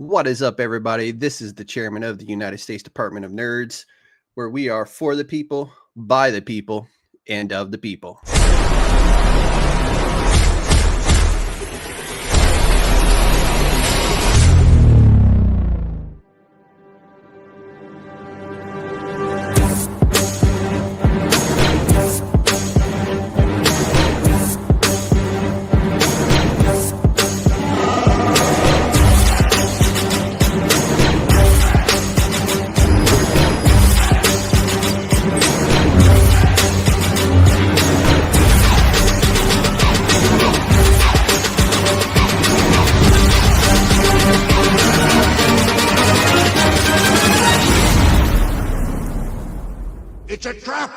What is up, everybody? This is the chairman of the United States Department of Nerds, where we are for the people, by the people, and of the people. It's a trap!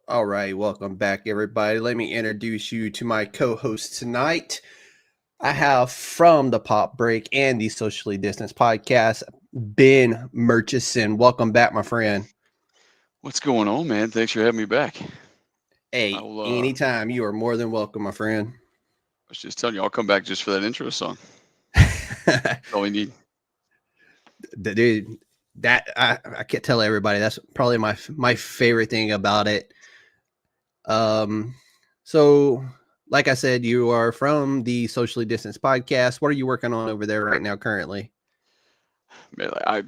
All right, welcome back, everybody. Let me introduce you to my co-host tonight. I have from the Pop Break and the Socially Distanced Podcast, Ben Murchison. Welcome back, my friend. What's going on, man? Thanks for having me back. Hey, anytime. You are more than welcome, my friend. I was just telling you, I'll come back just for that intro song. That's all we need. Dude, that I can't tell everybody. That's probably my favorite thing about it. So like I said, you are from the Socially Distanced Podcast. What are you working on over there right now currently? Man, I've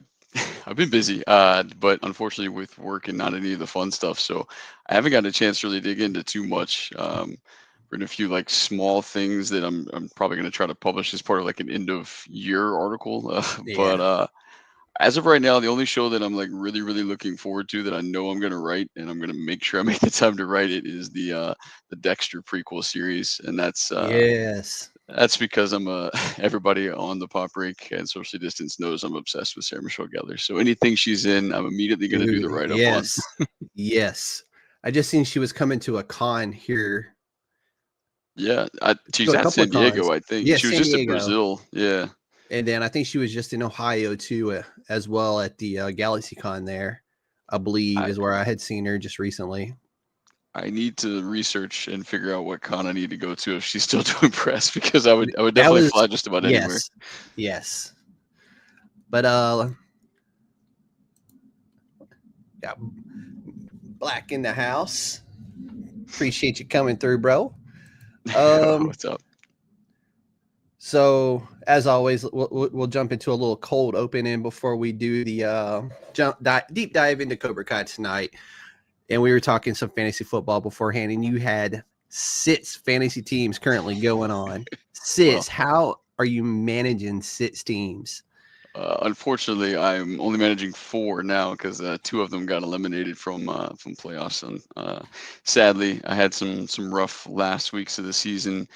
been busy, but unfortunately with work and not any of the fun stuff, so I haven't gotten a chance to really dig into too much. Written a few like small things that I'm probably going to try to publish as part of like an end of year article. But as of right now, the only show that I'm like really looking forward to that I know I'm going to write and I'm going to make sure I make the time to write it is the Dexter prequel series, and that's yes. That's because I'm everybody on the Pop Break and Socially Distance knows I'm obsessed with Sarah Michelle Gellar. So anything she's in, I'm immediately going to do the write up on. Yes. I just seen she was coming to a con here. Yeah, she's at San Diego, I think. Yeah, she was just in Brazil. Yeah. And then I think she was just in Ohio too, as well at the GalaxyCon there, I believe, is where I had seen her just recently. I need to research and figure out what con I need to go to if she's still doing press, because I would definitely fly just about anywhere. Yes. But yeah, Black in the house. Appreciate you coming through, bro. What's up? So as always, we'll jump into a little cold opening before we do the deep dive into Cobra Kai tonight. And we were talking some fantasy football beforehand, and you had 6 fantasy teams currently going on. 6. Well, how are you managing 6 teams? Unfortunately, I'm only managing 4 now because 2 of them got eliminated from playoffs. And sadly, I had some rough last weeks of the season.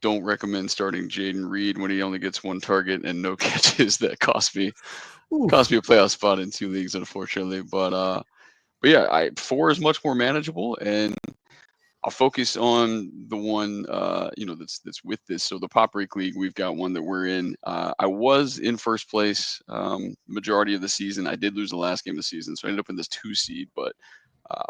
Don't recommend starting Jaden Reed when he only gets 1 target and no catches. That cost me a playoff spot in 2 leagues, unfortunately. But yeah, 4 is much more manageable, and I'll focus on the one that's with this. So the Pop Break League, we've got one that we're in. I was in first place majority of the season. I did lose the last game of the season, so I ended up in this 2 seed. But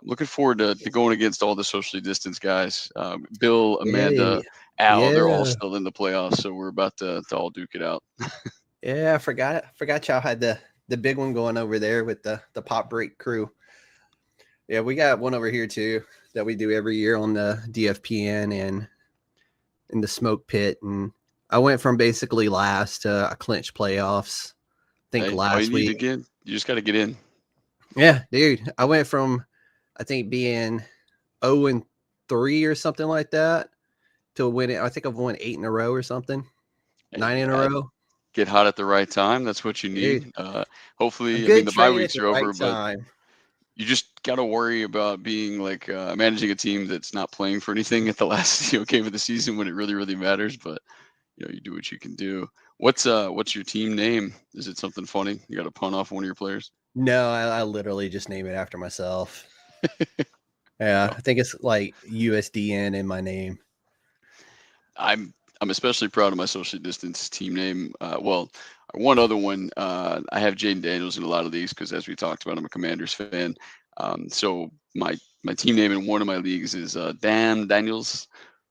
looking forward to going against all the socially distanced guys. Bill, Amanda, Al, they're all still in the playoffs, so we're about to all duke it out. Yeah, I forgot y'all had the big one going over there with the Pop Break crew. Yeah, we got one over here too that we do every year on the DFPN and in the Smoke Pit. And I went from basically last to a clinch playoffs. I think last week. You just got to get in. Yeah, dude. I went from, I think, being 0-3 or something like that to winning. I think I've won 8 in a row or something. 9 in a row. Get hot at the right time. That's what you need. Hopefully, the bye weeks are over, but you just got to worry about being like managing a team that's not playing for anything at the last game of the season when it really matters. But you do what you can do. What's your team name? Is it something funny? You got to pun off one of your players? No, I literally just name it after myself. Yeah, Oh, I think it's like USDN in my name. I'm especially proud of my social distance team name. Well, one other one. I have Jaden Daniels in a lot of leagues because, as we talked about, I'm a Commanders fan. So my team name in one of my leagues is Damn Daniels,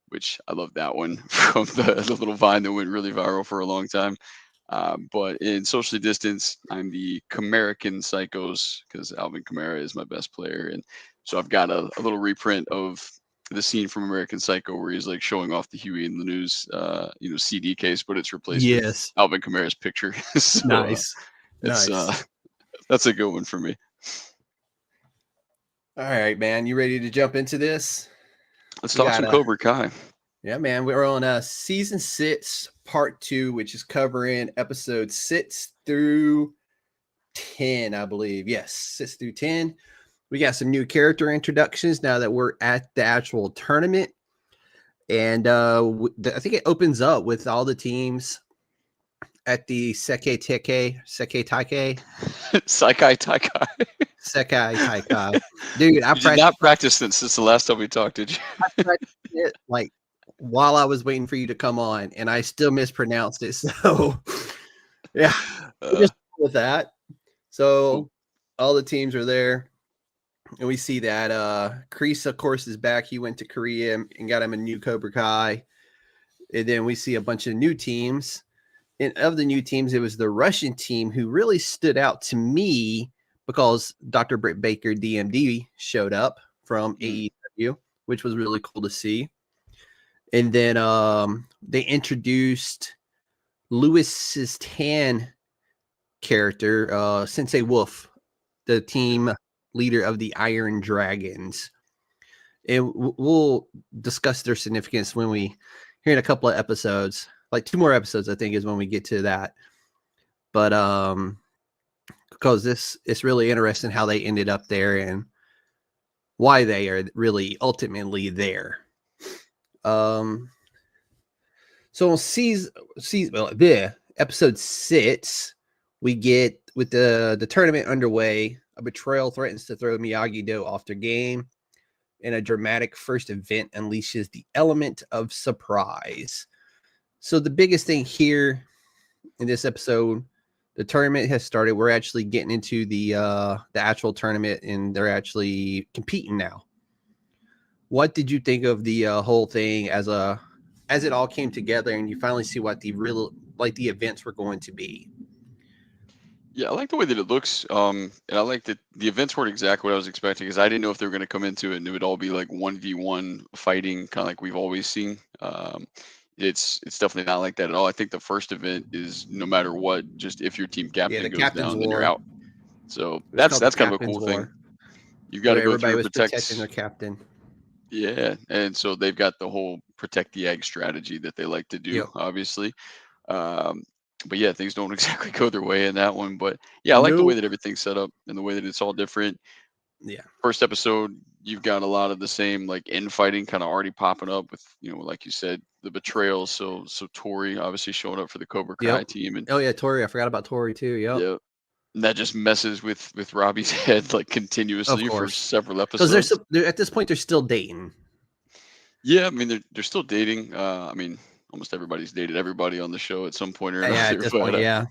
which I love that one from the little vine that went really viral for a long time. But in socially distance, I'm the Camerican Psychos because Alvin Kamara is my best player, and so I've got a little reprint of the scene from American Psycho where he's like showing off the Huey and the News, CD case, but it's replaced with Yes. Alvin Kamara's picture. So Nice. it's Nice. that's a good one for me. All right, man. You ready to jump into this? Let's We talk got some Cobra Kai. yeah, man. We're on season 6, part 2, which is covering episodes 6 through 10, I believe. Yes, 6 through 10. We got some new character introductions now that we're at the actual tournament. And I think it opens up with all the teams at the Sekai Taike. Saikai Taikai. Sekai Taika. Dude, You did not practice since the last time we talked, did you? I practiced it like while I was waiting for you to come on, and I still mispronounced it. So yeah, we'll Uh, just go with that. cool. So all the teams are there. And we see that Kreese, of course, is back. He went to Korea and got him a new Cobra Kai. And then we see a bunch of new teams. And of the new teams, it was the Russian team who really stood out to me because Dr. Britt Baker, DMD, showed up from Mm. AEW, which was really cool to see. And then they introduced Lewis's Tan character, Sensei Wolf, the team leader of the Iron Dragons. And we'll discuss their significance when we here in a couple of episodes. Like 2 more episodes, I think, is when we get to that. But because it's really interesting how they ended up there and why they are really ultimately there. So on episode 6, we get with the tournament underway, a betrayal threatens to throw Miyagi-Do off their game, and a dramatic first event unleashes the element of surprise. So the biggest thing here in this episode, the tournament has started. We're actually getting into the actual tournament, and they're actually competing now. What did you think of the whole thing as it all came together, and you finally see what the the events were going to be? Yeah, I like the way that it looks. And I like that the events weren't exactly what I was expecting because I didn't know if they were going to come into it and it would all be like 1v1 fighting, kind of like we've always seen. It's definitely not like that at all. I think the first event is no matter what, just if your team Yeah, the captain goes Captain's down, then you're War. out. So It was that's called the that's kind of a Captain's cool thing. War, You've got where to go everybody through and was protecting their protect. captain. Yeah, and so they've got the whole protect the egg strategy that they like to do, Yep. obviously. Um, but yeah, things don't exactly go their way in that one. But yeah, I like the way Nope. that everything's set up and the way that it's all different. Yeah. First episode, you've got a lot of the same like infighting kind of already popping up with, like you said, the betrayal. So Tori obviously showing up for the Cobra Kai Yep. team, and Oh yeah, Tori. I forgot about Tori too. Yep. yeah, and that just messes with Robbie's head like Of continuously for course. several Because episodes. they're at this point they're still dating. Yeah, I mean they're still dating. I mean almost everybody's dated everybody on the show at some point or Yeah, at another. this But point, yeah.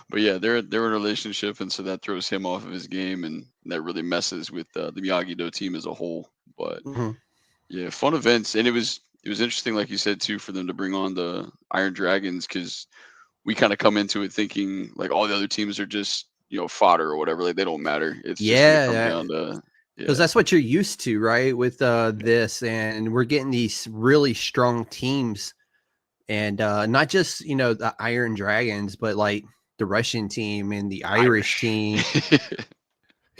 but yeah, they're in a relationship, and so that throws him off of his game, and that really messes with the Miyagi-Do team as a whole. But Mhm. yeah, fun events, and it was interesting, like you said too, for them to bring on the Iron Dragons because we kind of come into it thinking like all the other teams are just fodder or whatever, like they don't matter. It's just going to come Yeah, down to because yeah. that's what you're used to, right? With this, and we're getting these really strong teams, and not just the Iron Dragons, but like the Russian team and the Irish Irish. team, I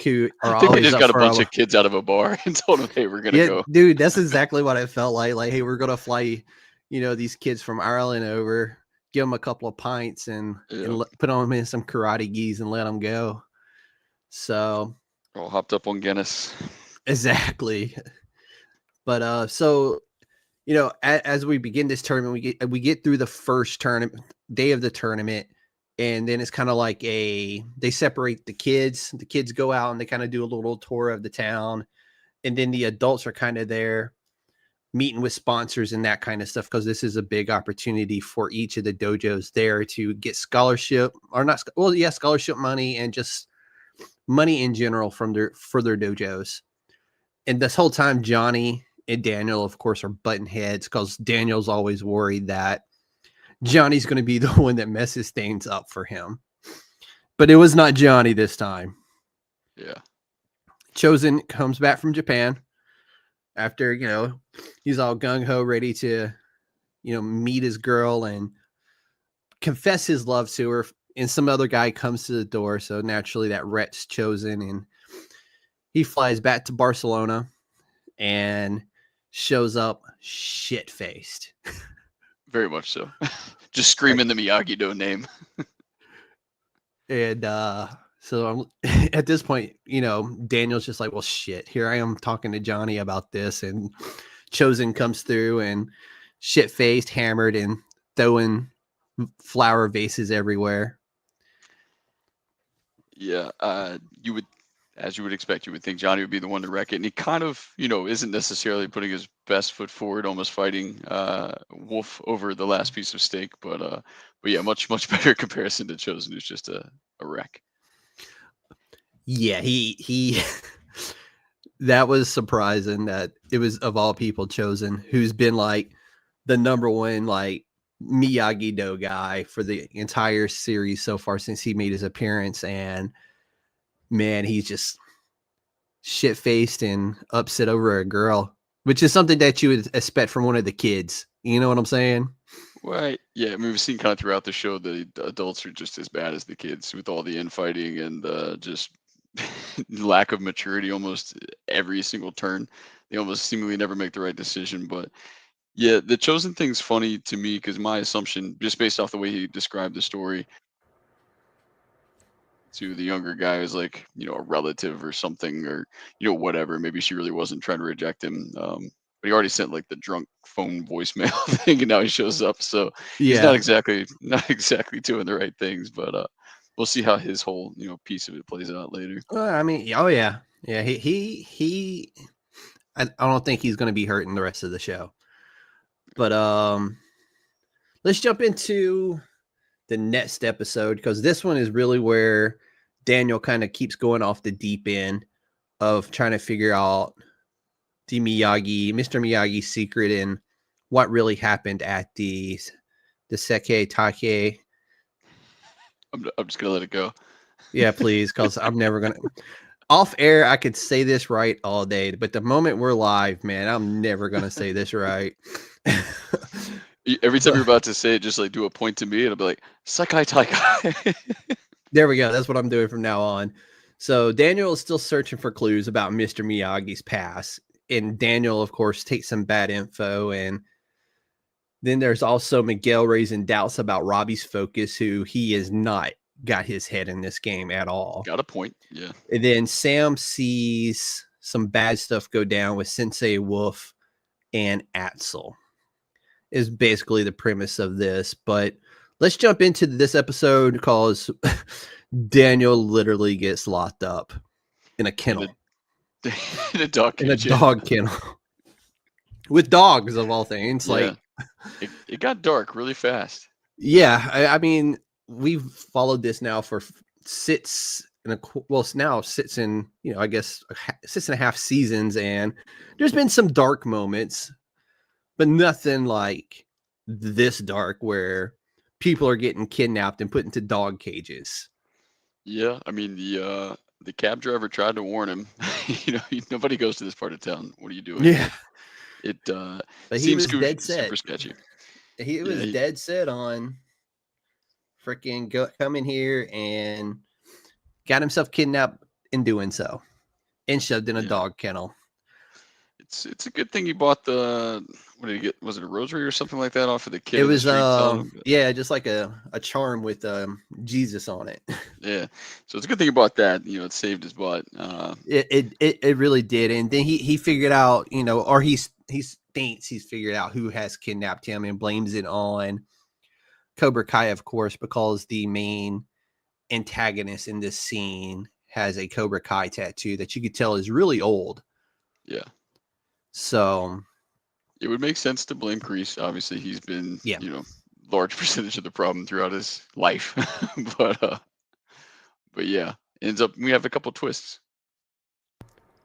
who are think they always just up got a for bunch a of kids out of a bar and told them, "Hey, we're gonna yeah, go." dude. That's exactly what I felt like. Like, hey, we're gonna fly, these kids from Ireland over, give them a couple of pints, and Yeah, put them in some karate gis and let them go. So all hopped up on Guinness. exactly. But so as we begin this tournament, we get through the first tournament day of the tournament. And then it's kind of like they separate the kids. The kids go out and they kind of do a little tour of the town. And then the adults are kind of there meeting with sponsors and that kind of stuff, because this is a big opportunity for each of the dojos there to get scholarship, or not, well, yeah, scholarship money and just money in general from their dojos. And this whole time, Johnny and Daniel, of course, are button heads, because Daniel's always worried that Johnny's going to be the one that messes things up for him. But it was not Johnny this time. Yeah. Chosen comes back from Japan after, he's all gung-ho, ready to, meet his girl and confess his love to her. And some other guy comes to the door. So naturally that Rhett's Chosen, and he flies back to Barcelona and shows up shit-faced. Very much so. Just screaming the Miyagi-Do name. And so I'm at this point, Daniel's just like, well, shit, here I am talking to Johnny about this. And Chosen comes through and shit-faced, hammered, and throwing flower vases everywhere. Yeah, you would, as you would expect, you would think Johnny would be the one to wreck it, and he kind of, isn't necessarily putting his best foot forward, almost fighting Wolf over the last piece of steak, but yeah, much better comparison to Chosen, who's just a wreck. Yeah, he that was surprising that it was, of all people, Chosen, who's been like the number one like Miyagi-Do guy for the entire series so far since he made his appearance, and man, he's just shit-faced and upset over a girl, which is something that you would expect from one of the kids. You know what I'm saying? Right. Yeah, I mean, we've seen kind of throughout the show the adults are just as bad as the kids with all the infighting and just lack of maturity almost every single turn. They almost seemingly never make the right decision. But yeah, the Chosen thing's funny to me because my assumption, just based off the way he described the story, to the younger guy is like, a relative or something, or, whatever. Maybe she really wasn't trying to reject him. But he already sent like the drunk phone voicemail thing, and now he shows up. So he's Yeah. not exactly doing the right things, but we'll see how his whole, piece of it plays out later. I mean, oh yeah. Yeah. I don't think he's going to be hurting the rest of the show. But let's jump into the next episode, because this one is really where Daniel kind of keeps going off the deep end of trying to figure out the Mr. Miyagi's secret and what really happened at the Seke Take. I'm just gonna let it go. Yeah, please, because I'm never gonna. Off air, I could say this right all day, but the moment we're live, man, I'm never gonna say this right. Every time you're about to say it, just like do a point to me, and I'll be like, Sakai Taikai. There we go. That's what I'm doing from now on. So Daniel is still searching for clues about Mr. Miyagi's past. And Daniel, of course, takes some bad info. And then there's also Miguel raising doubts about Robbie's focus, who he has not got his head in this game at all. Got a point. Yeah. And then Sam sees some bad stuff go down with Sensei Wolf and Axel, is basically the premise of this. But let's jump into this episode, because Daniel literally gets locked up in a kennel. In a dog in a dog kennel. With dogs, of all things. Yeah. Like it got dark really fast. Yeah, I mean, we've followed this now for sits in, I guess 6.5 seasons, and there's been some dark moments, but nothing like this dark where people are getting kidnapped and put into dog cages. Yeah, I mean the cab driver tried to warn him. Nobody goes to this part of town. What are you doing? Yeah, it but he seems was dead set. super sketchy. He was dead set on freaking coming here and got himself kidnapped in doing so, and shoved in a dog kennel. It's a good thing he bought the, what did he get? Was it a rosary or something like that off of the kid? It was just like a charm with Jesus on it. Yeah, so it's a good thing he bought that. It saved his butt. It really did. And then he figured out, or he thinks he's figured out who has kidnapped him, and blames it on Cobra Kai, of course, because the main antagonist in this scene has a Cobra Kai tattoo that you could tell is really old. Yeah. So It would make sense to blame Kreese. Obviously, he's been, yeah. large percentage of the problem throughout his life. But yeah, ends up we have a couple twists.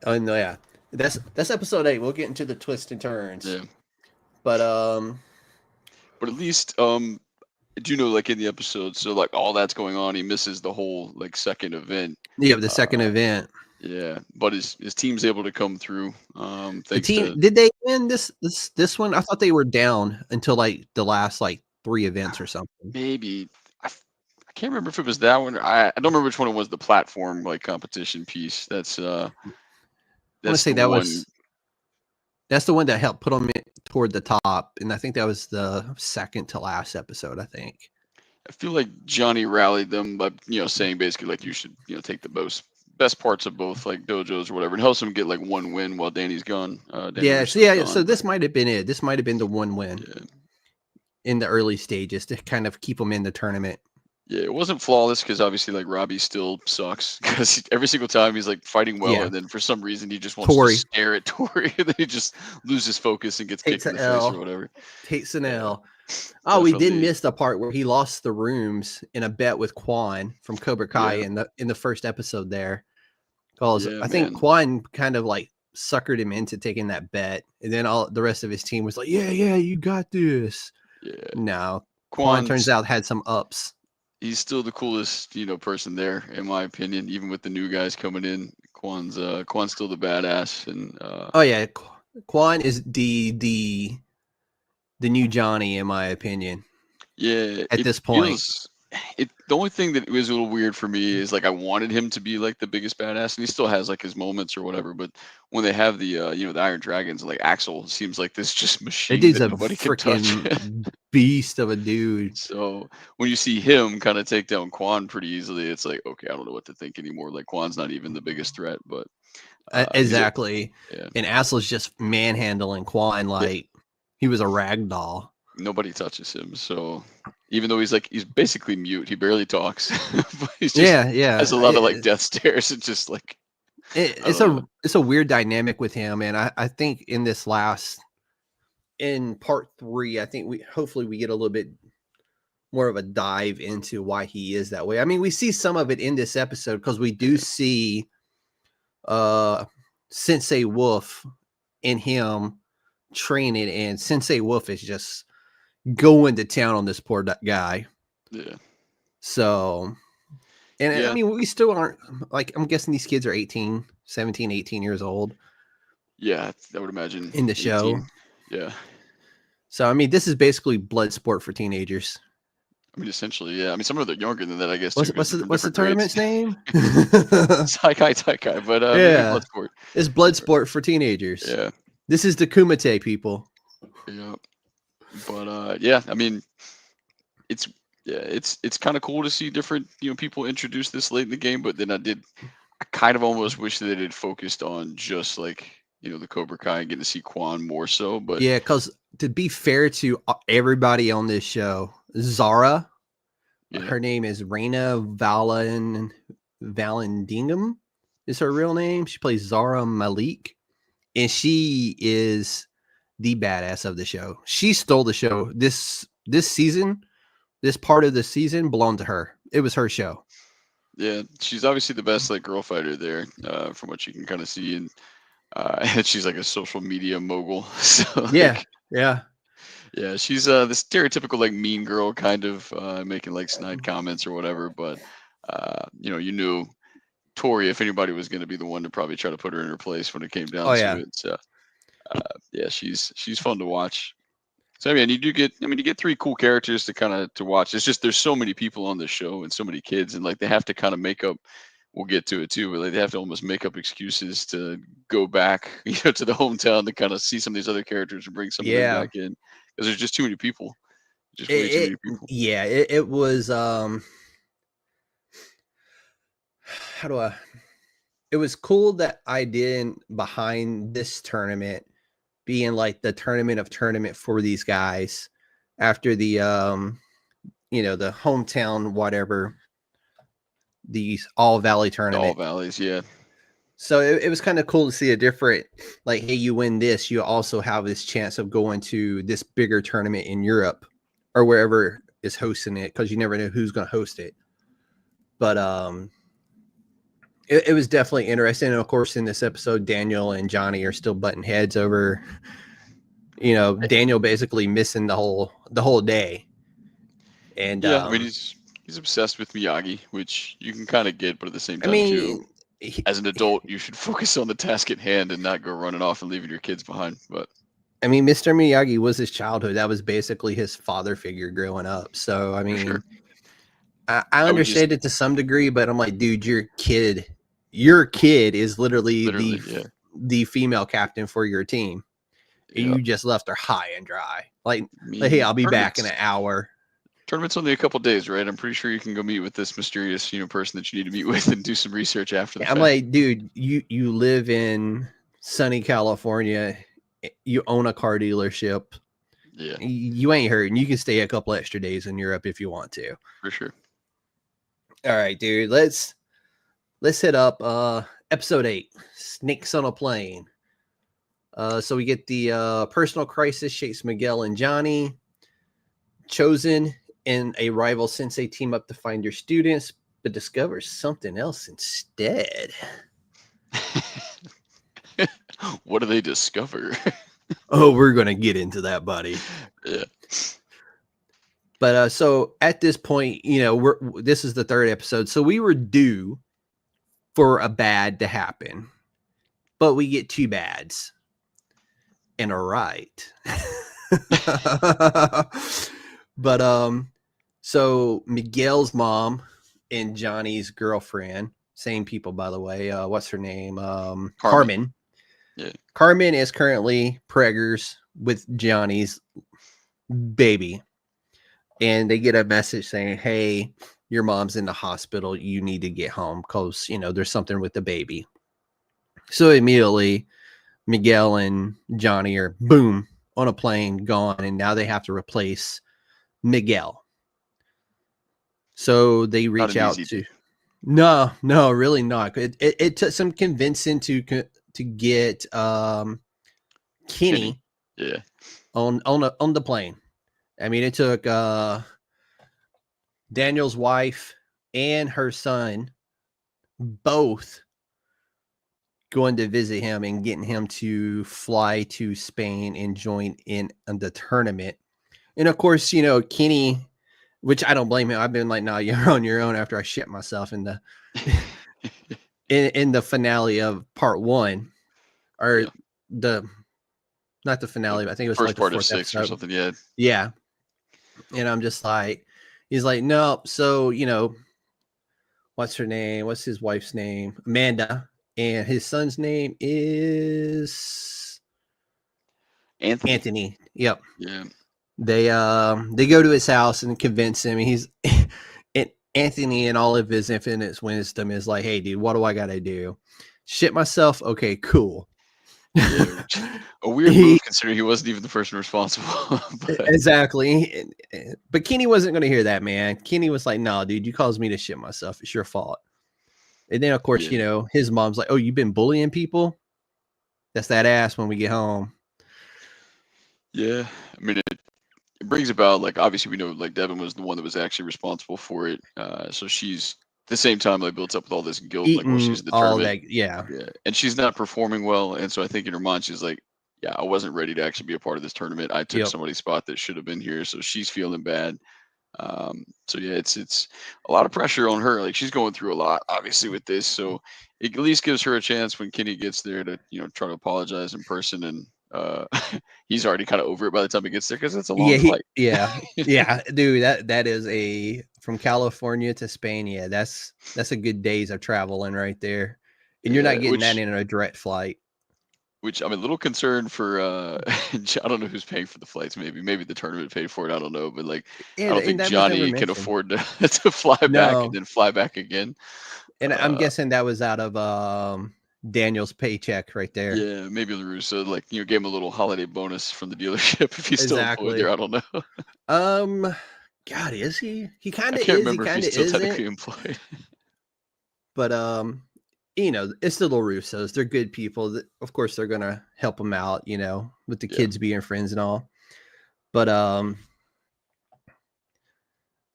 Oh no, yeah. That's episode 8. We'll get into the twists and turns. Yeah. But But at least do you know, like, in the episode, so like all that's going on, he misses the whole like second event. yeah, the second event. Yeah, but his team's able to come through. The Thanks team to did they win this one? I thought they were down until like the last like 3 events or something. maybe I can't remember if it was that one. I don't remember which one it was. The platform like competition piece. That's I want to that's say the that one. that's the one that helped put them toward the top, and I think that was the second to last episode. I think. I feel like Johnny rallied them by saying basically like you should take the best parts of both like dojos or whatever, and helps them get like one win while Danny's gone. Danny Yeah, Russo's gone. so this might have been it. This might have been the one win Yeah. in the early stages to kind of keep them in the tournament. Yeah, it wasn't flawless because obviously like Robbie still sucks because every single time he's like fighting well, Yeah. and then for some reason he just wants Tori. to stare at Tori, and then he just loses focus and gets Takes kicked in the an face L. or whatever. Takes an Yeah. L. Oh, we did Definitely. miss the part where he lost the rooms in a bet with Quan from Cobra Kai Yeah. in the first episode there. Because Yeah, I think man. Quan kind of like suckered him into taking that bet, and then all the rest of his team was like, "Yeah, you got this." Yeah. No, Quan turns Quan's out had some ups. he's still the coolest, person there, in my opinion. Even with the new guys coming in, Quan's still the badass, and Oh yeah, Quan is the new Johnny in my opinion. yeah, At it this point, feels the only thing that was a little weird for me is like I wanted him to be like the biggest badass, and he still has like his moments or whatever. But when they have the Iron Dragons, like Axel seems like this just that machine dude's that a nobody can touch. freaking beast of a dude. So when you see him kind of take down Quan pretty easily, it's like, okay, I don't know what to think anymore. Like Quan's not even the biggest threat, but Exactly. yeah, And Assel's just manhandling Quan like he was a rag doll. nobody touches him. So even though he's basically mute, he barely talks, but he's just has a lot of like death stares and just like It's a weird dynamic with him, and I think in part 3, I think hopefully we get a little bit more of a dive into why he is that way. I mean, we see some of it in this episode because we do see Sensei Wolf in him training, and Sensei Wolf is just going to town on this poor guy. Yeah. So, and I mean, we still aren't like, I'm guessing these kids are 17, 18 years old. Yeah, I would imagine in the 18. show. Yeah. So, I mean, this is basically blood sport for teenagers. I mean, essentially, yeah. I mean, some of them are younger than that, I guess. What's the tournament's name? Taikai, but yeah, Bloodsport. It's blood sport for teenagers. Yeah, this is the Kumite people. Yeah, but yeah, I mean, it's kind of cool to see different people introduce this late in the game. But then I kind of almost wish that they had focused on just like the Cobra Kai and getting to see Quan more so. But yeah, because to be fair to everybody on this show, Zara, her name is Raina Vallandigham is her real name. She plays Zara Malik, and she is the badass of the show. She stole the show. This season, this part of the season belonged to her. It was her show. Yeah, she's obviously the best like girl fighter there, from what you can kind of see, and she's like a social media mogul. So yeah. Yeah, she's the stereotypical like mean girl kind of making like snide comments or whatever. But you knew Tori, if anybody was going to be the one to probably try to put her in her place when it came down to it. So yeah, she's fun to watch. So I mean, you get 3 cool characters to watch. It's just there's so many people on the show and so many kids, and like they have to kind of make up. We'll get to it too, but like they have to almost make up excuses to go back, to the hometown to kind of see some of these other characters and bring some of them back in. Because there's just too many people. Just way too many people. Yeah, it was it was cool that I didn't behind this tournament being like the tournament of tournament for these guys after the the hometown, whatever, the All Valley All tournament. Valleys, yeah. So it was kind of cool to see a different, like, hey, you win this, you also have this chance of going to this bigger tournament in Europe or wherever is hosting it, because you never know who's going to host it. But it was definitely interesting. And of course, in this episode, Daniel and Johnny are still butting heads over, Daniel basically missing the whole day. And Yeah, I mean he's obsessed with Miyagi, which you can kind of get, but at the same I time too, mean, he, as an adult, you should focus on the task at hand and not go running off and leaving your kids behind. But Mr. Miyagi was his childhood. That was basically his father figure growing up. So, I for sure, mean, I I would just understand it to some degree, but I'm like, dude, your kid is literally literally, yeah, the female captain for your team, and yeah. you just left her high and dry. Like, I hey, mean, I'll be back in an hour. tournament's only a couple days, right? I'm pretty sure you can go meet with this mysterious, person that you need to meet with and do some research after the I'm fact. like, dude, you live in sunny California, you own a car dealership, Yeah, you ain't hurting. You can stay a couple extra days in Europe if you want to. for sure. All right, dude, let's hit up episode 8, Snakes on a Plane. So we get the personal crisis shakes Miguel and Johnny. Chosen and a rival sensei team up to find your students, but discover something else instead. What do they discover? Oh, we're gonna get into that, buddy. Yeah. But so at this point, this is the 3rd episode, so we were due for a bad to happen, but we get 2 bads and a right. But so Miguel's mom and Johnny's girlfriend, same people, by the way. What's her name? Carmen. Yeah. Carmen is currently preggers with Johnny's baby, and they get a message saying, hey, your mom's in the hospital, you need to get home because there's something with the baby. So immediately Miguel and Johnny are boom on a plane gone, and now they have to replace Miguel. So they reach out to no, really not. It took some convincing to get Kenny yeah, on the plane. I mean, it took Daniel's wife and her son both going to visit him and getting him to fly to Spain and join in the tournament. And of course, Kenny, which I don't blame him. I've been like, no, you're on your own after I shit myself in the in the finale of part 1, or not the finale, but I think it was first like the part of 4th 6 episode or something. Yeah. Yeah. And I'm just like, he's like, no. So, what's her name? What's his wife's name? Amanda. And his son's name is Anthony. Yep. Yeah. They go to his house and convince him. He's and Anthony, in all of his infinite wisdom, is like, hey, dude, what do I gotta do? Shit myself? Okay, cool. Yeah, a weird move considering he wasn't even the person responsible. Exactly. But Kenny wasn't going to hear that, man. Kenny was like, no, dude, you caused me to shit myself. It's your fault. And then, of course, his mom's like, oh, you've been bullying people? That's that ass when we get home. Yeah. I mean, it brings about, like, obviously we know, like, Devin was the one that was actually responsible for it. So she's, at the same time, like, built up with all this guilt, like, while she's at the tournament. Yeah. And she's not performing well. And so I think in her mind, she's like, yeah, I wasn't ready to actually be a part of this tournament. I took somebody's spot that should have been here. So she's feeling bad. So yeah, it's a lot of pressure on her. Like, she's going through a lot, obviously, with this. So it at least gives her a chance when Kenny gets there to, try to apologize in person. And he's already kind of over it by the time he gets there because it's a long flight. Yeah, dude. That is from California to Spain. Yeah, that's a good days of traveling right there, and you're not getting that in a direct flight. Which I'm a little concerned for. I don't know who's paying for the flights. Maybe the tournament paid for it. I don't know, but like, I don't think Johnny can afford to fly back and then fly back again. And I'm guessing that was out of Daniel's paycheck right there. Yeah, maybe LaRusso gave him a little holiday bonus from the dealership if he's still employed there. I don't know. God, is he? He kind I of can't is. He remember if kind he's of still isn't. technically employed. But it's the little Russos. They're good people. Of course, they're gonna help him out. With the Yeah. kids being friends and all. But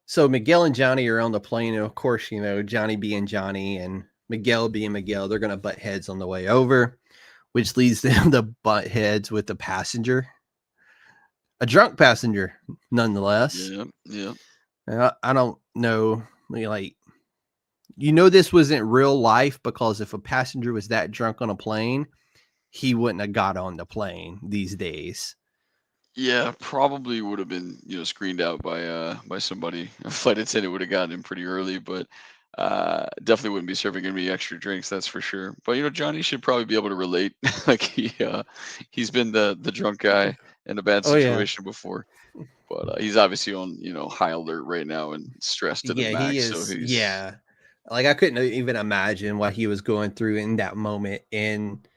so Miguel and Johnny are on the plane, and of course, Johnny being Johnny and Miguel being Miguel, they're gonna butt heads on the way over, which leads them to butt heads with the passenger, a drunk passenger, nonetheless. Yeah. Yeah. I don't know, like, this wasn't real life, because if a passenger was that drunk on a plane, he wouldn't have got on the plane these days. Yeah, probably would have been, screened out by somebody. A flight attendant would have gotten him pretty early, but definitely wouldn't be serving any extra drinks, that's for sure. But Johnny should probably be able to relate. Like he's been the drunk guy in a bad Oh yeah, situation before. But he's obviously on, high alert right now and stressed to the yeah, he max. So is. he's Yeah, like I couldn't even imagine what he was going through in that moment, and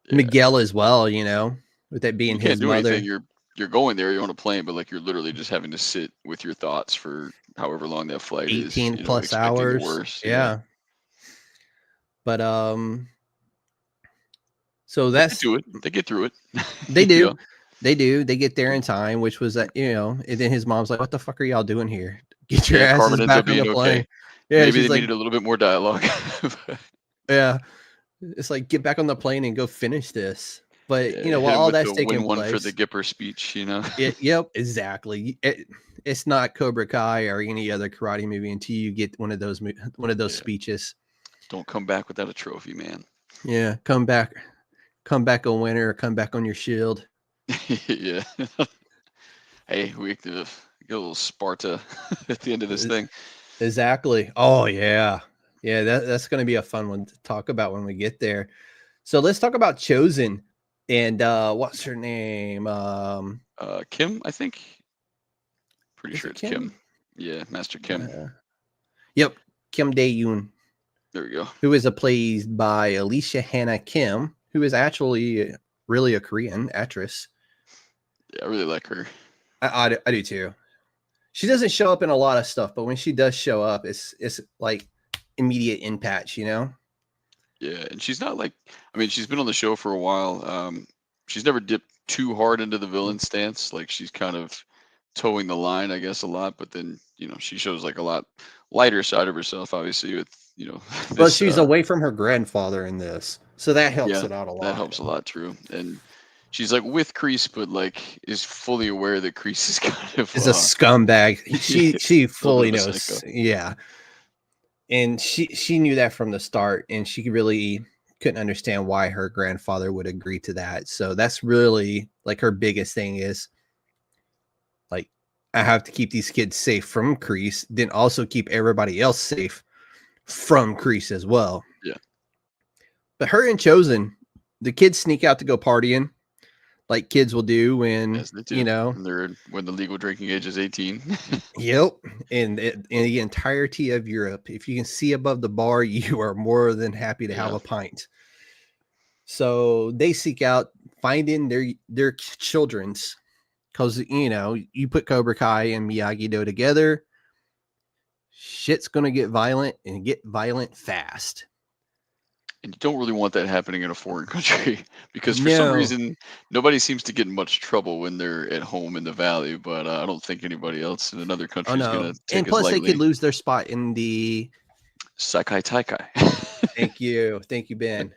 yeah. Miguel as well. With that You being can't his do anything. mother, You're going there, you're on a plane, but like you're literally just having to sit with your thoughts for however long that flight is, 18 plus expecting the hours. worst. Yeah. Yeah, but so But they that's do it. They get through it. they You do, know? they get there in time, which was that and then his mom's like, "What the fuck are y'all doing here? Get your Yeah, asses Carmen ends up back on the being plane." okay. Yeah, Maybe she's they like, needed a little bit more dialogue. But, "Yeah." It's like, get back on the plane and go finish this. But, yeah, while hit him all with that's the taking win one for the place, Gipper speech. yep, exactly. It's not Cobra Kai or any other karate movie until you get one of those Yeah. speeches. Don't come back without a trophy, man. Yeah, come back a winner, or come back on your shield. Yeah. Hey, we get a little Sparta at the end of this E- thing. Exactly. Oh yeah. Yeah, that's going to be a fun one to talk about when we get there. So let's talk about Chosen and what's her name? Kim, I think. Pretty Is sure it it's Kim. Kim? Yeah, Master Kim. Yep, Kim Dae-yoon, There we go. who is played by Alicia Hannah Kim, who is actually really a Korean actress. Yeah, I really like her. I do too. She doesn't show up in a lot of stuff, but when she does show up, it's like immediate impact. Yeah, and she's not like, I mean, she's been on the show for a while. She's never dipped too hard into the villain stance. Like she's kind of towing the line, I guess, a lot. But then, she shows like a lot lighter side of herself, obviously, with, Well, this. she's away from her grandfather in this, so that helps Yeah, it out a that lot. helps a lot, true. And she's like with Crease, but like is fully aware that Crease is kind of, Is a scumbag. yeah, She a little bit fully of a knows. psycho. Yeah, and she knew that from the start, and she really couldn't understand why her grandfather would agree to that. So that's really like her biggest thing is like, I have to keep these kids safe from Crease, then also keep everybody else safe from Crease as well. Yeah, But her and Chosen, the kids sneak out to go partying like kids will do when as they do. When the legal drinking age is 18. yep. And in the entirety of Europe, if you can see above the bar, you are more than happy to have Yeah. a pint. So they seek out finding their children's, because you put Cobra Kai and Miyagi Do together, shit's gonna get violent and get violent fast. And you don't really want that happening in a foreign country because for some No, reason nobody seems to get in much trouble when they're at home in the valley. But I don't think anybody else in another oh country is no, gonna and take it plus they could lightly. lose their spot in the. Sakai Taikai. Thank you, Ben.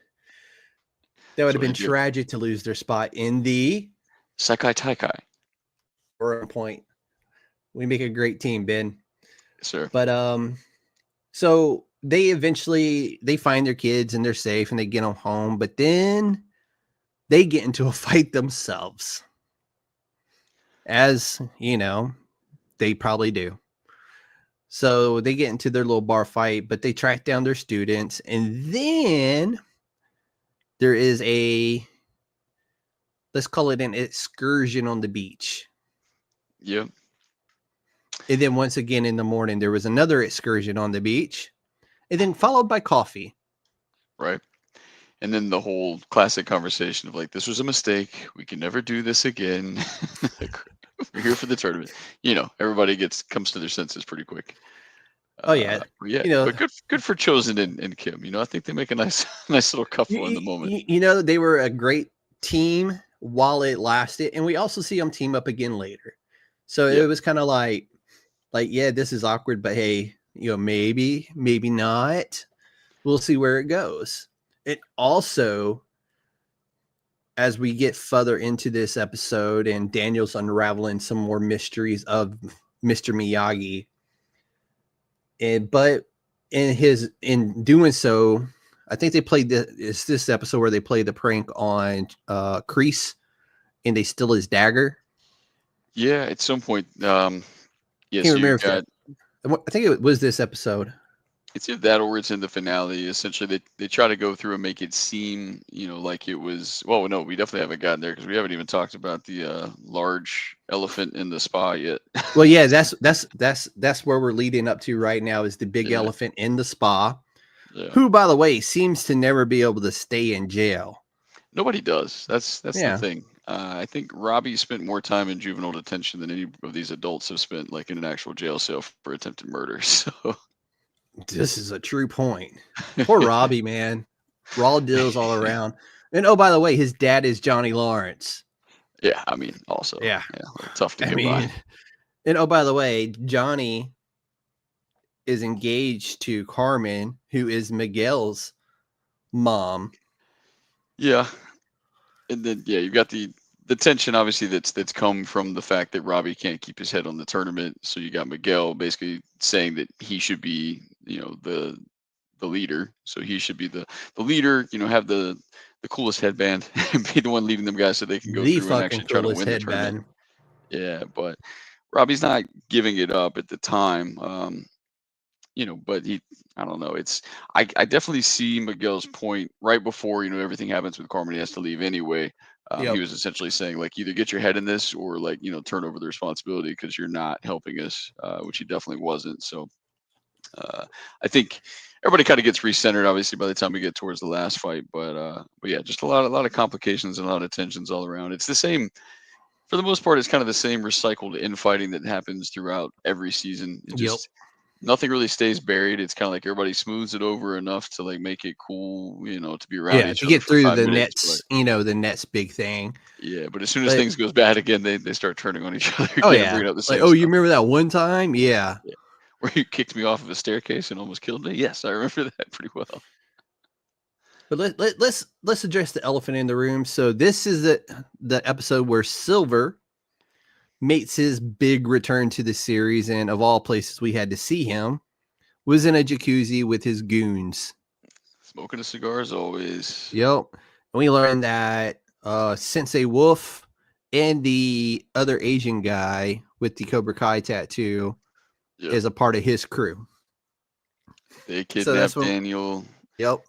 That would That's have what I been do. tragic to lose their spot in the. Sakai Taikai. Or point. We make a great team, Ben. Yes, sir. But so they find their kids and they're safe and they get them home, but then they get into a fight themselves, as they probably do. So they get into their little bar fight, but they track down their students, and then there is let's call it an excursion on the beach. Yep. And then once again in the morning, there was another excursion on the beach, and then followed by coffee. Right. And then the whole classic conversation of like, this was a mistake. We can never do this again. Like, We're here for the tournament. Everybody comes to their senses pretty quick. Oh yeah, Yeah, you know, but good for Chosen and Kim. I think they make a nice nice little couple in the moment. they were a great team while it lasted, and we also see them team up again later. So Yeah, it was kind of like yeah, this is awkward, but hey, maybe not. We'll see where it goes. It also, as we get further into this episode and Daniel's unraveling some more mysteries of Mr. Miyagi, but in doing so, I think they played this episode where they played the prank on Kreese and they steal his dagger. yeah. At some point, yeah. Can't So remember you've if got I think it was this episode. it's either that or it's in the finale. Essentially, they try to go through and make it seem, like it was. Well, no, we definitely haven't gotten there because we haven't even talked about the large elephant in the spa yet. Well, yeah, that's where we're leading up to right now is the big Yeah, elephant in the spa, yeah. who, by the way, seems to never be able to stay in jail. Nobody does. That's the Yeah, thing. I think Robbie spent more time in juvenile detention than any of these adults have spent, like in an actual jail cell for attempted murder. So, this is a true point. Poor Robbie, man. Raw deals all around. And oh, by the way, his dad is Johnny Lawrence. yeah, I mean, also, Yeah, tough to I get by. mean, and oh, by the way, Johnny is engaged to Carmen, who is Miguel's mom. Yeah, and then you've got the tension obviously that's come from the fact that Robbie can't keep his head on the tournament. So you got Miguel basically saying that he should be, the leader. So he should be the leader. Have the coolest headband and be the one leading them guys so they can go The through and fucking actually try to coolest win the tournament. headband. Yeah, but Robbie's not giving it up at the time. But I don't know. I definitely see Miguel's point right before, everything happens with Carmen. He has to leave anyway. He Yep. was essentially saying like, either get your head in this or like, turn over the responsibility because you're not helping us, which he definitely wasn't. So I think everybody kind of gets recentered, obviously, by the time we get towards the last fight. But yeah, just a lot of complications and a lot of tensions all around. It's the same for the most part. It's kind of the same recycled infighting that happens throughout every season. It Yep. just nothing really stays buried. It's kind of like everybody smooths it over enough to like make it cool, to be around Yeah, each to other get for through 5 the minutes. But Nets, the Nets big thing. yeah, but as soon as But things goes bad again, they start turning on each other oh again and yeah, bringing up the like same oh, you stuff. remember that one time? Yeah. Yeah. Where you kicked me off of a staircase and almost killed me. Yes, I remember that pretty well. But let's address the elephant in the room. So this is the episode where Silver makes his big return to the series, and of all places we had to see him was in a jacuzzi with his goons. Smoking a cigar as always. Yep. And we learned that Sensei Wolf and the other Asian guy with the Cobra Kai tattoo is a part of his crew. They So that's kidnapped when. Daniel. Yep.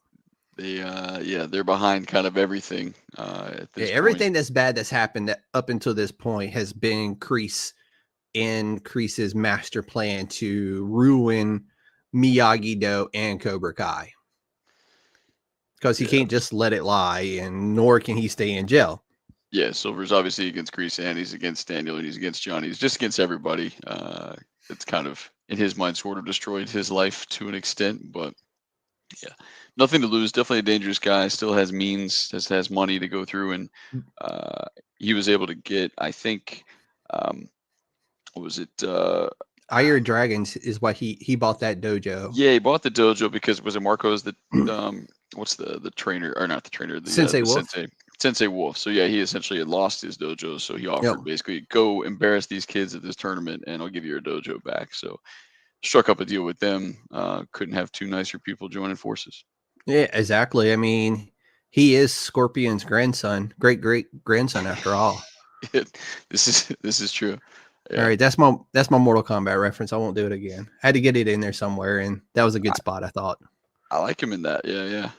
They're behind kind of everything at this point. Everything that's bad that's happened up until this point has been Kreese and Kreese's master plan to ruin Miyagi-Do and Cobra Kai. Because he can't just let it lie, and nor can he stay in jail. Yeah, Silver's obviously against Kreese, and he's against Daniel, and he's against Johnny. He's just against everybody. It's kind of, in his mind, sort of destroyed his life to an extent, but yeah, nothing to lose. Definitely a dangerous guy. Still has means, has money to go through, and he was able to get, I think, what was it? Iron Dragons is why he bought that dojo. Yeah, he bought the dojo because was it Marco's the what's the trainer, or not the trainer, the Sensei Wolf. Sensei Wolf. So yeah, he essentially had lost his dojo, so he offered basically, go embarrass these kids at this tournament, and I'll give you your dojo back. So struck up a deal with them. Couldn't have two nicer people joining forces. Yeah, exactly. I mean, he is Scorpion's grandson, great grandson after all. This is true. Yeah. All right, that's my Mortal Kombat reference. I won't do it again. I had to get it in there somewhere, and that was a good spot, I thought. I like him in that. Yeah.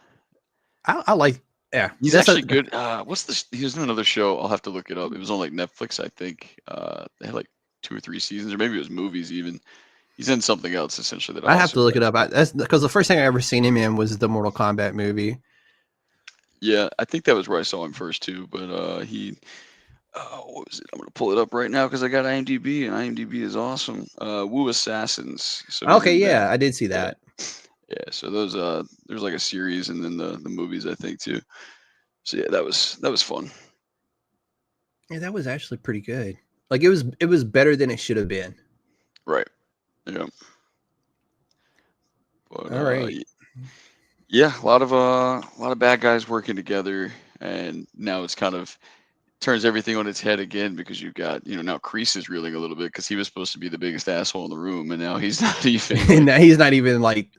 I like. Yeah, he's actually good. He was in another show. I'll have to look it up. It was on like Netflix, I think. They had like 2 or 3 seasons, or maybe it was movies even. He's in something else essentially that I have to look it up. That's because the first thing I ever seen him in was the Mortal Kombat movie. Yeah, I think that was where I saw him first too. But Oh, what was it? I'm gonna pull it up right now because I got IMDb, and IMDb is awesome. Wu Assassins. So he's Okay, in that. yeah, I did see Yeah, that. yeah. So those there's like a series, and then the movies I think too. So yeah, that was fun. Yeah, that was actually pretty good. Like it was better than it should have been. Right. Yeah. But All right. yeah, a lot of bad guys working together, and now it's kind of turns everything on its head again because you've got now Kreese is reeling a little bit because he was supposed to be the biggest asshole in the room, and now he's not even And like now he's not even like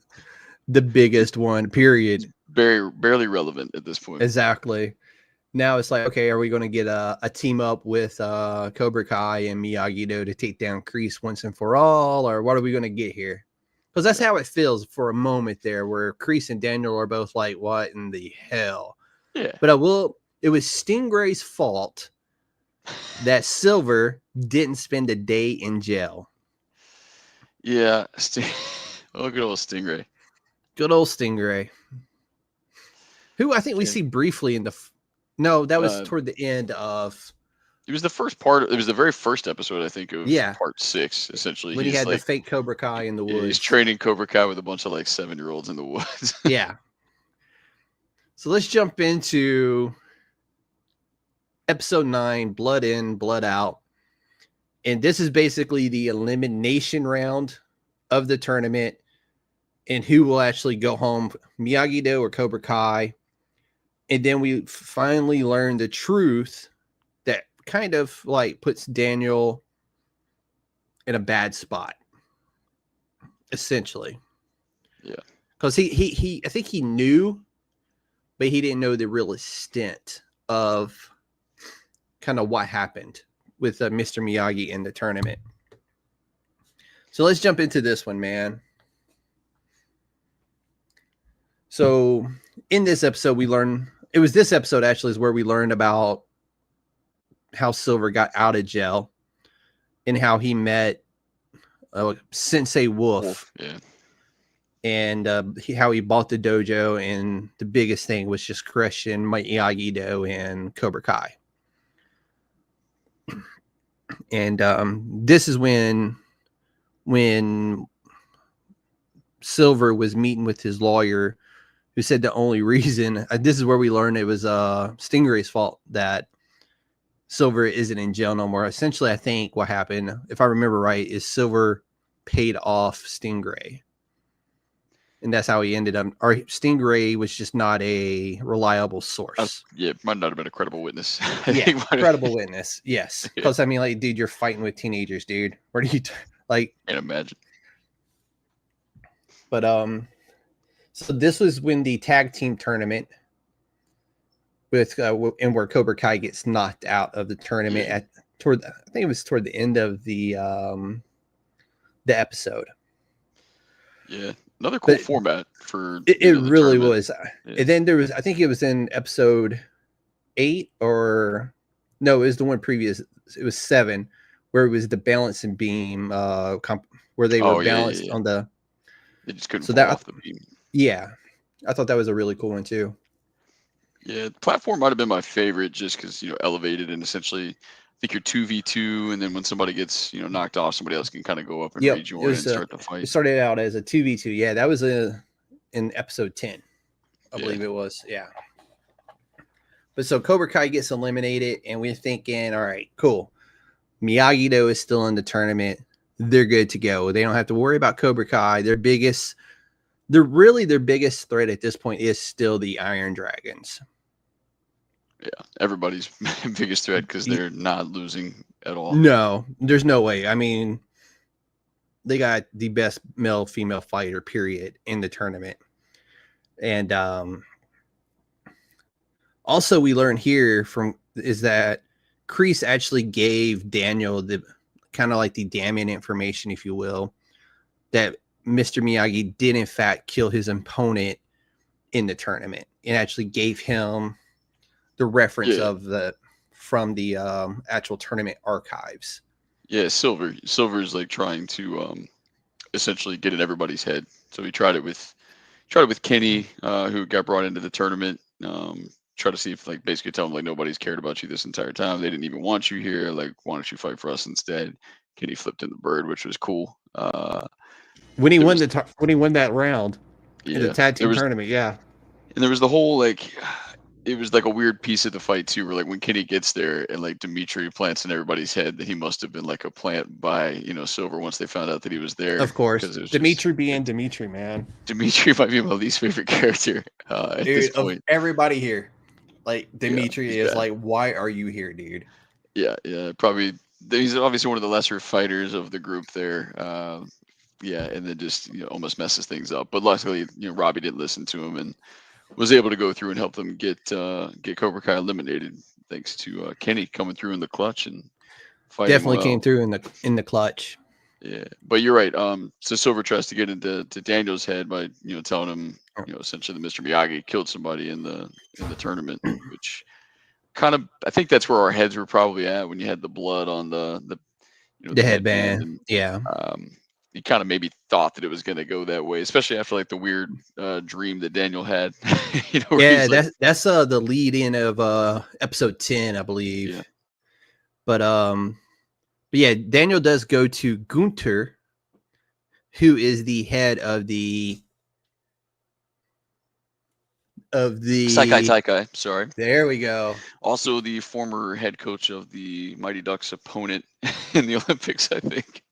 the he's biggest one, he's period. barely relevant at this point. Exactly. Now it's like, okay, are we going to get a team up with Cobra Kai and Miyagi-Do to take down Kreese once and for all, or what are we going to get here? Because that's Yeah. how it feels for a moment there, where Kreese and Daniel are both like, "What in the hell?" Yeah. But I will. It was Stingray's fault that Silver didn't spend a day in jail. Yeah. Look at old Stingray. Good old Stingray, who I think we Can't, see briefly in the. No, that was uh, toward the end of. it was the first part. It was the very first episode, I think, of Yeah, part 6. Essentially, when he he's had the like fake Cobra Kai in the he's woods. training Cobra Kai with a bunch of like 7-year-olds in the woods. Yeah. So let's jump into episode 9, Blood In, Blood Out. And this is basically the elimination round of the tournament and who will actually go home, Miyagi-Do or Cobra Kai. And then we finally learn the truth that kind of like puts Daniel in a bad spot, essentially. Yeah. Because he I think he knew, but he didn't know the real extent of kind of what happened with Mr. Miyagi in the tournament. So let's jump into this one, man. So in this episode, this episode actually is where we learned about how Silver got out of jail and how he met Sensei Wolf. Yeah. And how he bought the dojo, and the biggest thing was just crushing Miyagi-Do and Cobra Kai. And this is when Silver was meeting with his lawyer, who said the only reason this is where we learned it was Stingray's fault that Silver isn't in jail no more. Essentially, I think what happened, if I remember right, is Silver paid off Stingray. And that's how he ended up. Or Stingray was just not a reliable source. Yeah, might not have been a credible witness. Yeah, credible witness. Yes, because I mean, like, dude, you're fighting with teenagers, dude. Where do you like? Can't imagine. But so this was when the tag team tournament with and where Cobra Kai gets knocked out of the tournament I think it was toward the end of the episode. Yeah. Another cool format for it really tournament. was. Yeah. And then there was, I think it was in episode 8 or no, it was the one previous. It was 7, where it was the balancing beam, where they were balanced on the. They just couldn't fall off the beam. Yeah, I thought that was a really cool one too. Yeah, the platform might have been my favorite just because elevated, and essentially, I think you're 2v2, and then when somebody gets knocked off, somebody else can kind of go up and rejoin and start the fight. It started out as a 2v2. Yeah, that was in episode 10, I believe it was. Yeah. But so Cobra Kai gets eliminated, and we're thinking, all right, cool. Miyagi-Do is still in the tournament. They're good to go. They don't have to worry about Cobra Kai. Their biggest threat at this point is still the Iron Dragons. Yeah, everybody's biggest threat because they're not losing at all. No, there's no way. I mean, they got the best male-female fighter, period, in the tournament. And also we learn here is that Kreese actually gave Daniel the kind of like the damning information, if you will, that Mr. Miyagi did in fact kill his opponent in the tournament, and actually gave him the reference from the actual tournament archives. Yeah, Silver's like trying to essentially get in everybody's head. So he tried it with Kenny, who got brought into the tournament. try to see if like basically tell them like nobody's cared about you this entire time. They didn't even want you here. Like, why don't you fight for us instead? Kenny flipped in the bird, which was cool. When he There won was when he won that round in the yeah, tag there team was tournament, yeah. and there was the whole like it was like a weird piece of the fight too, where like when Kenny gets there and like Dimitri plants in everybody's head that he must have been like a plant by Silver once they found out that he was there, Of course, because it was just Dimitri being Dimitri, man. Dimitri might be my least favorite character at this Dude, of point. everybody here, like Yeah, Dimitri he's is bad. like, why are you here, dude? Yeah, probably. He's obviously one of the lesser fighters of the group there. Yeah, and then just almost messes things up. But luckily, Robbie didn't listen to him and was able to go through and help them get Cobra Kai eliminated, thanks to Kenny coming through in the clutch and fighting Definitely came well. through in the clutch. Yeah, but you're right. So Silver tries to get into Daniel's head by telling him essentially that Mr. Miyagi killed somebody in the tournament, which kind of, I think that's where our heads were probably at when you had the blood on The the headband, headband, and yeah. you kind of maybe thought that it was going to go that way, especially after like the weird dream that Daniel had. Where Yeah, he's like, that's the lead in of episode 10, I believe. yeah, But yeah, Daniel does go to Gunter, who is the head of the Saikai Taikai, sorry. There we go. Also the former head coach of the Mighty Ducks opponent in the Olympics, I think.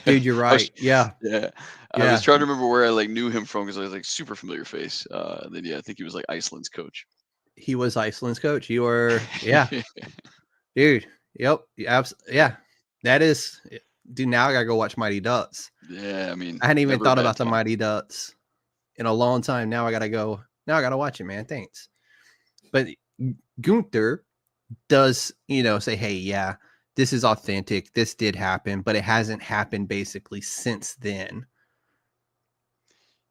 Dude, you're I was, right. Yeah. yeah, I Yeah. was trying to remember where I like knew him from, because I was like super familiar face. And then yeah, I think he was like Iceland's coach. He was Iceland's coach. You were, yeah. Dude. Yep. Yeah. That is, dude, now I gotta go watch Mighty Ducks. Yeah, I mean, I hadn't even never a thought bad about the time. Mighty Ducks in a long time. Now I gotta watch it, man. Thanks. But Gunther does, say, hey, yeah, this is authentic. This did happen, but it hasn't happened basically since then.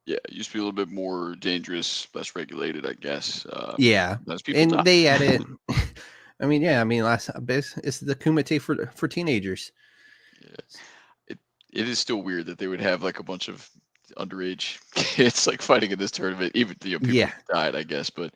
Yeah, it used to be a little bit more dangerous, less regulated, I guess. Yeah. Those people And die. they added, I mean, it's the Kumite for teenagers. Yes. It is still weird that they would have like a bunch of underage kids like fighting in this tournament. Even people Yeah. died, I guess, but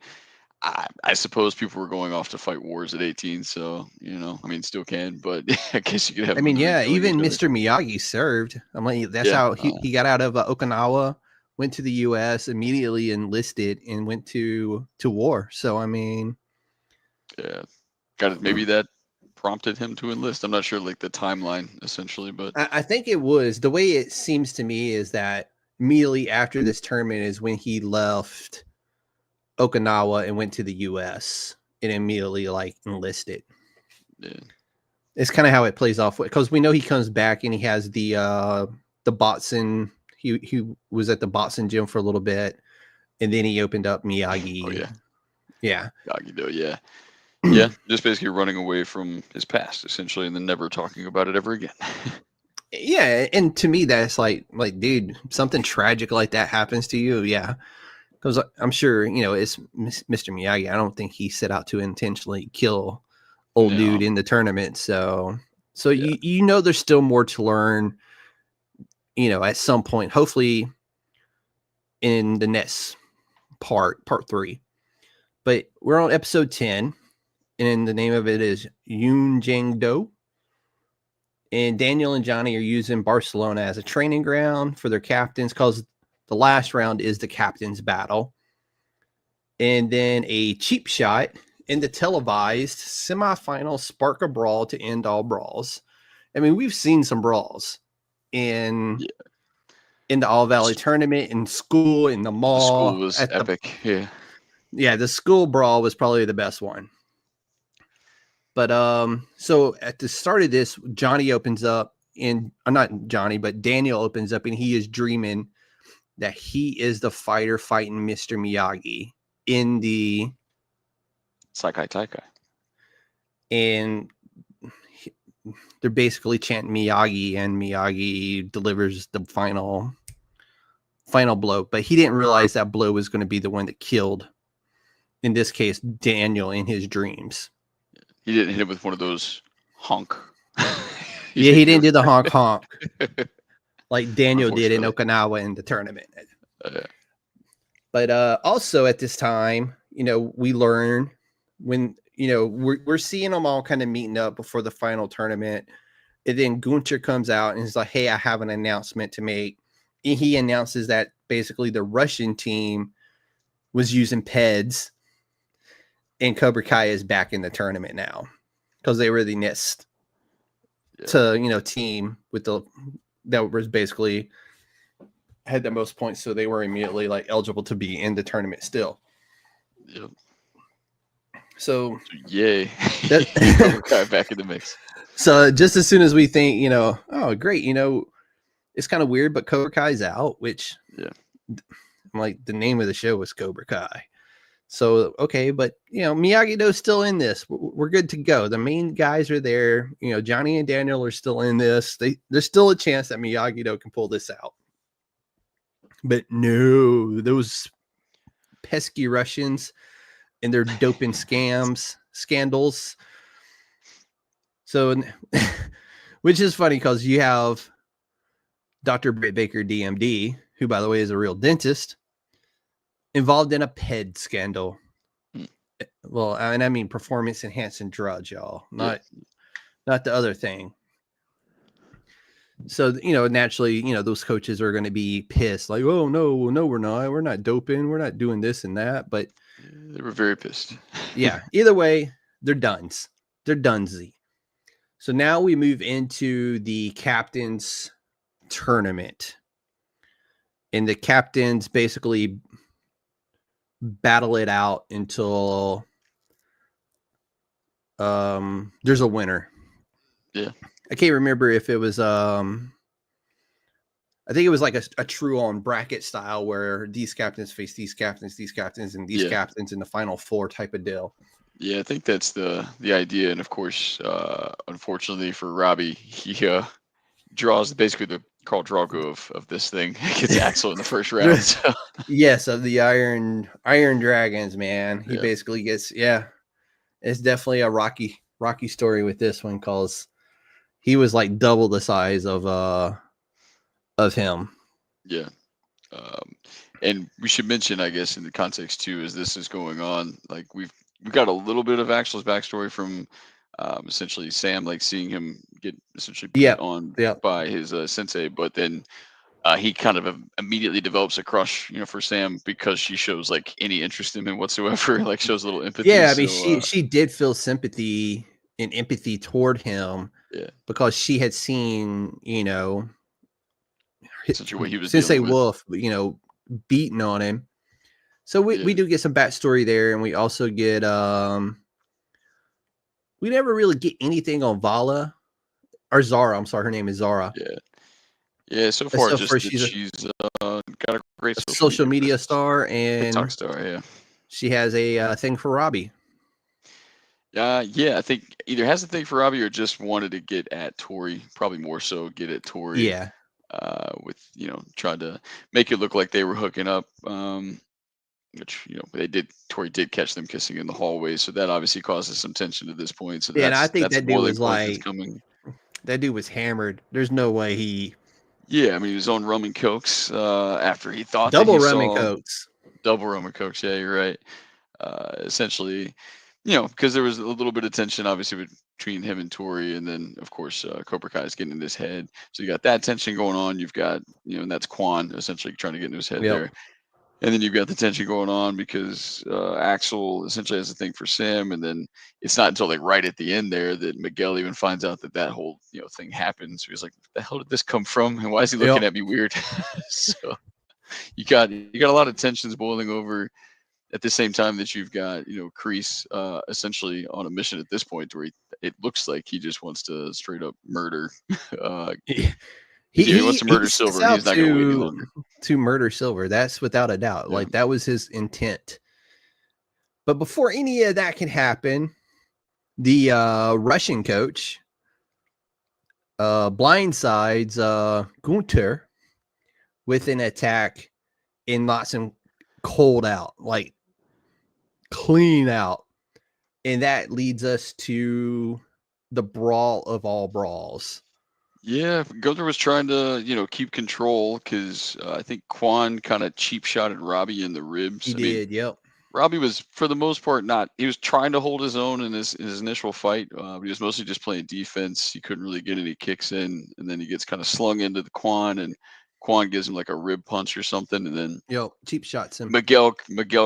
I suppose people were going off to fight wars at 18, so I mean, still can, but I guess you could have. I mean, yeah, killing even each other. Mr. Miyagi served. I'm like, that's Yeah, how he got out of Okinawa, went to the U.S., immediately enlisted, and went to war. So, I mean, yeah, maybe that prompted him to enlist. I'm not sure, like the timeline essentially, but I think it was the way it seems to me is that immediately after this tournament is when he left Okinawa and went to the U.S. and immediately like enlisted. yeah. It's kind of how it plays off, because we know he comes back and he has the Botson. He was at the Botson gym for a little bit, and then he opened up Miyagi. Oh yeah, yeah, Miyagi-Do, yeah. Yeah, just basically running away from his past essentially, and then never talking about it ever again. Yeah, and to me that's like dude, something tragic like that happens to you, yeah. Because I'm sure it's Mr. Miyagi. I don't think he set out to intentionally kill old dude in the tournament. So Yeah. there's still more to learn. At some point, hopefully in the next part 3. But we're on episode 10, and the name of it is Yun Jang Do. And Daniel and Johnny are using Barcelona as a training ground for their captains, because the last round is the captain's battle. And then a cheap shot in the televised semifinal spark a brawl to end all brawls. I mean, we've seen some brawls in the All Valley tournament, in school, in the mall. The school was epic. Yeah, the school brawl was probably the best one. But so at the start of this, Johnny opens up, and not Johnny, but Daniel opens up, and he is dreaming that he is the fighter fighting Mr. Miyagi in the Saikai Taikai. And they're basically chanting Miyagi, and Miyagi delivers the final blow. But he didn't realize that blow was going to be the one that killed, in this case, Daniel in his dreams. He didn't hit him with one of those honk. He didn't do the honk honk like Daniel did in Okinawa in the tournament. But also at this time, we learn when, we're seeing them all kind of meeting up before the final tournament. And then Gunter comes out and he's like, hey, I have an announcement to make. And he announces that basically the Russian team was using PEDs and Cobra Kai is back in the tournament now because they were the next to, team with that was basically had the most points. So they were immediately like eligible to be in the tournament still. Yep. So yay. Cobra Kai back in the mix. So just as soon as we think, oh, great, it's kind of weird, but Cobra Kai's out, which like the name of the show was Cobra Kai. So, okay, but, Miyagi-Do's still in this. We're good to go. The main guys are there. Johnny and Daniel are still in this. There's still a chance that Miyagi-Do can pull this out. But no, those pesky Russians and their doping scandals. So, which is funny because you have Dr. Britt Baker, DMD, who, by the way, is a real dentist, involved in a PED scandal. Well, and I mean performance enhancing drugs, y'all, not the other thing. So, naturally, those coaches are going to be pissed, like, oh, no, we're not. We're not doping. We're not doing this and that. But they were very pissed. Yeah, either way, they're duns. They're dunsy. So now we move into the captain's tournament. And the captains basically battle it out until there's a winner. Yeah. I can't remember if it was I think it was like a true on bracket style where these captains face these captains, and these captains in the final four type of deal. Yeah, I think that's the idea. And of course, unfortunately for Robbie, he draws basically the Khal Drogo of this thing. Gets Axel in the first round. So. Yes, of the Iron Dragons, man. He basically gets it's definitely a rocky story with this one because he was like double the size of him. Yeah. And we should mention, I guess, in the context too, as this is going on, like we've got a little bit of Axel's backstory from essentially Sam, like seeing him get essentially beat on by his sensei, but then he kind of immediately develops a crush, for Sam because she shows like any interest in him whatsoever, like shows a little empathy. Yeah, I mean, she did feel sympathy and empathy toward him because she had seen, essentially what he was Sensei Wolf, beating on him. So we do get some backstory there, and we also get we never really get anything on Vala or Zara. I'm sorry, her name is Zara. Yeah. So far, she's got a great social media star and TikTok star. Yeah, she has a thing for Robbie. I think either has a thing for Robbie or just wanted to get at Tori. Probably more so get at Tori. Yeah. With tried to make it look like they were hooking up. Which Tori did catch them kissing in the hallway, so that obviously causes some tension at this point. So and I think that dude was like, that dude was hammered. There's no way he. Yeah, I mean he was on rum and cokes after he thought double rum and cokes. Double rum and cokes. Yeah, you're right. Essentially, because there was a little bit of tension, obviously between him and Tori, and then of course Cobra Kai is getting in his head. So you got that tension going on. You've got and that's Quan essentially trying to get into his head there. And then you've got the tension going on because Axel essentially has a thing for Sam, and then it's not until like right at the end there that Miguel even finds out that whole thing happens. So he's like, "The hell did this come from? And why is he looking at me weird?" So you got a lot of tensions boiling over at the same time that you've got Kreese essentially on a mission at this point where it looks like he just wants to straight up murder. He wants to murder Silver. And he's not going to wait any longer. To murder Silver, that's without a doubt. Like that was his intent. But before any of that can happen, the Russian coach blindsides Gunter with an attack and knocks him cold out, like clean out, and that leads us to the brawl of all brawls. Yeah, Gunther was trying to, keep control because I think Quan kind of cheap shotted Robbie in the ribs. He did, yep. Robbie was, for the most part, not. He was trying to hold his own in his initial fight. But he was mostly just playing defense. He couldn't really get any kicks in, and then he gets kind of slung into the Quan, and Quan gives him like a rib punch or something, and then cheap shots him. Miguel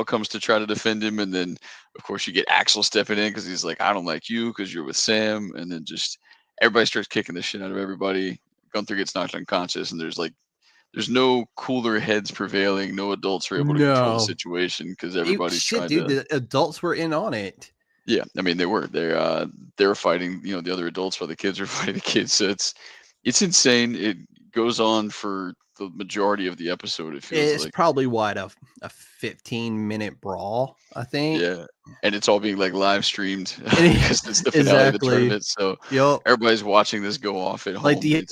comes to try to defend him, and then of course you get Axel stepping in because he's like, I don't like you because you're with Sam, and then just everybody starts kicking the shit out of everybody. Gunther gets knocked unconscious, and there's no cooler heads prevailing. No adults are able to control the No. situation because everybody's Shit, trying dude, to. the adults were in on it. Yeah, I mean they were fighting, the other adults while the kids were fighting the kids. So it's insane. It goes on for the majority of the episode. It feels It's like. probably a 15-minute brawl, I think. Yeah, and it's all being like live streamed because it's the finale of the Exactly. tournament. So Yep. everybody's watching this go off at home. Like the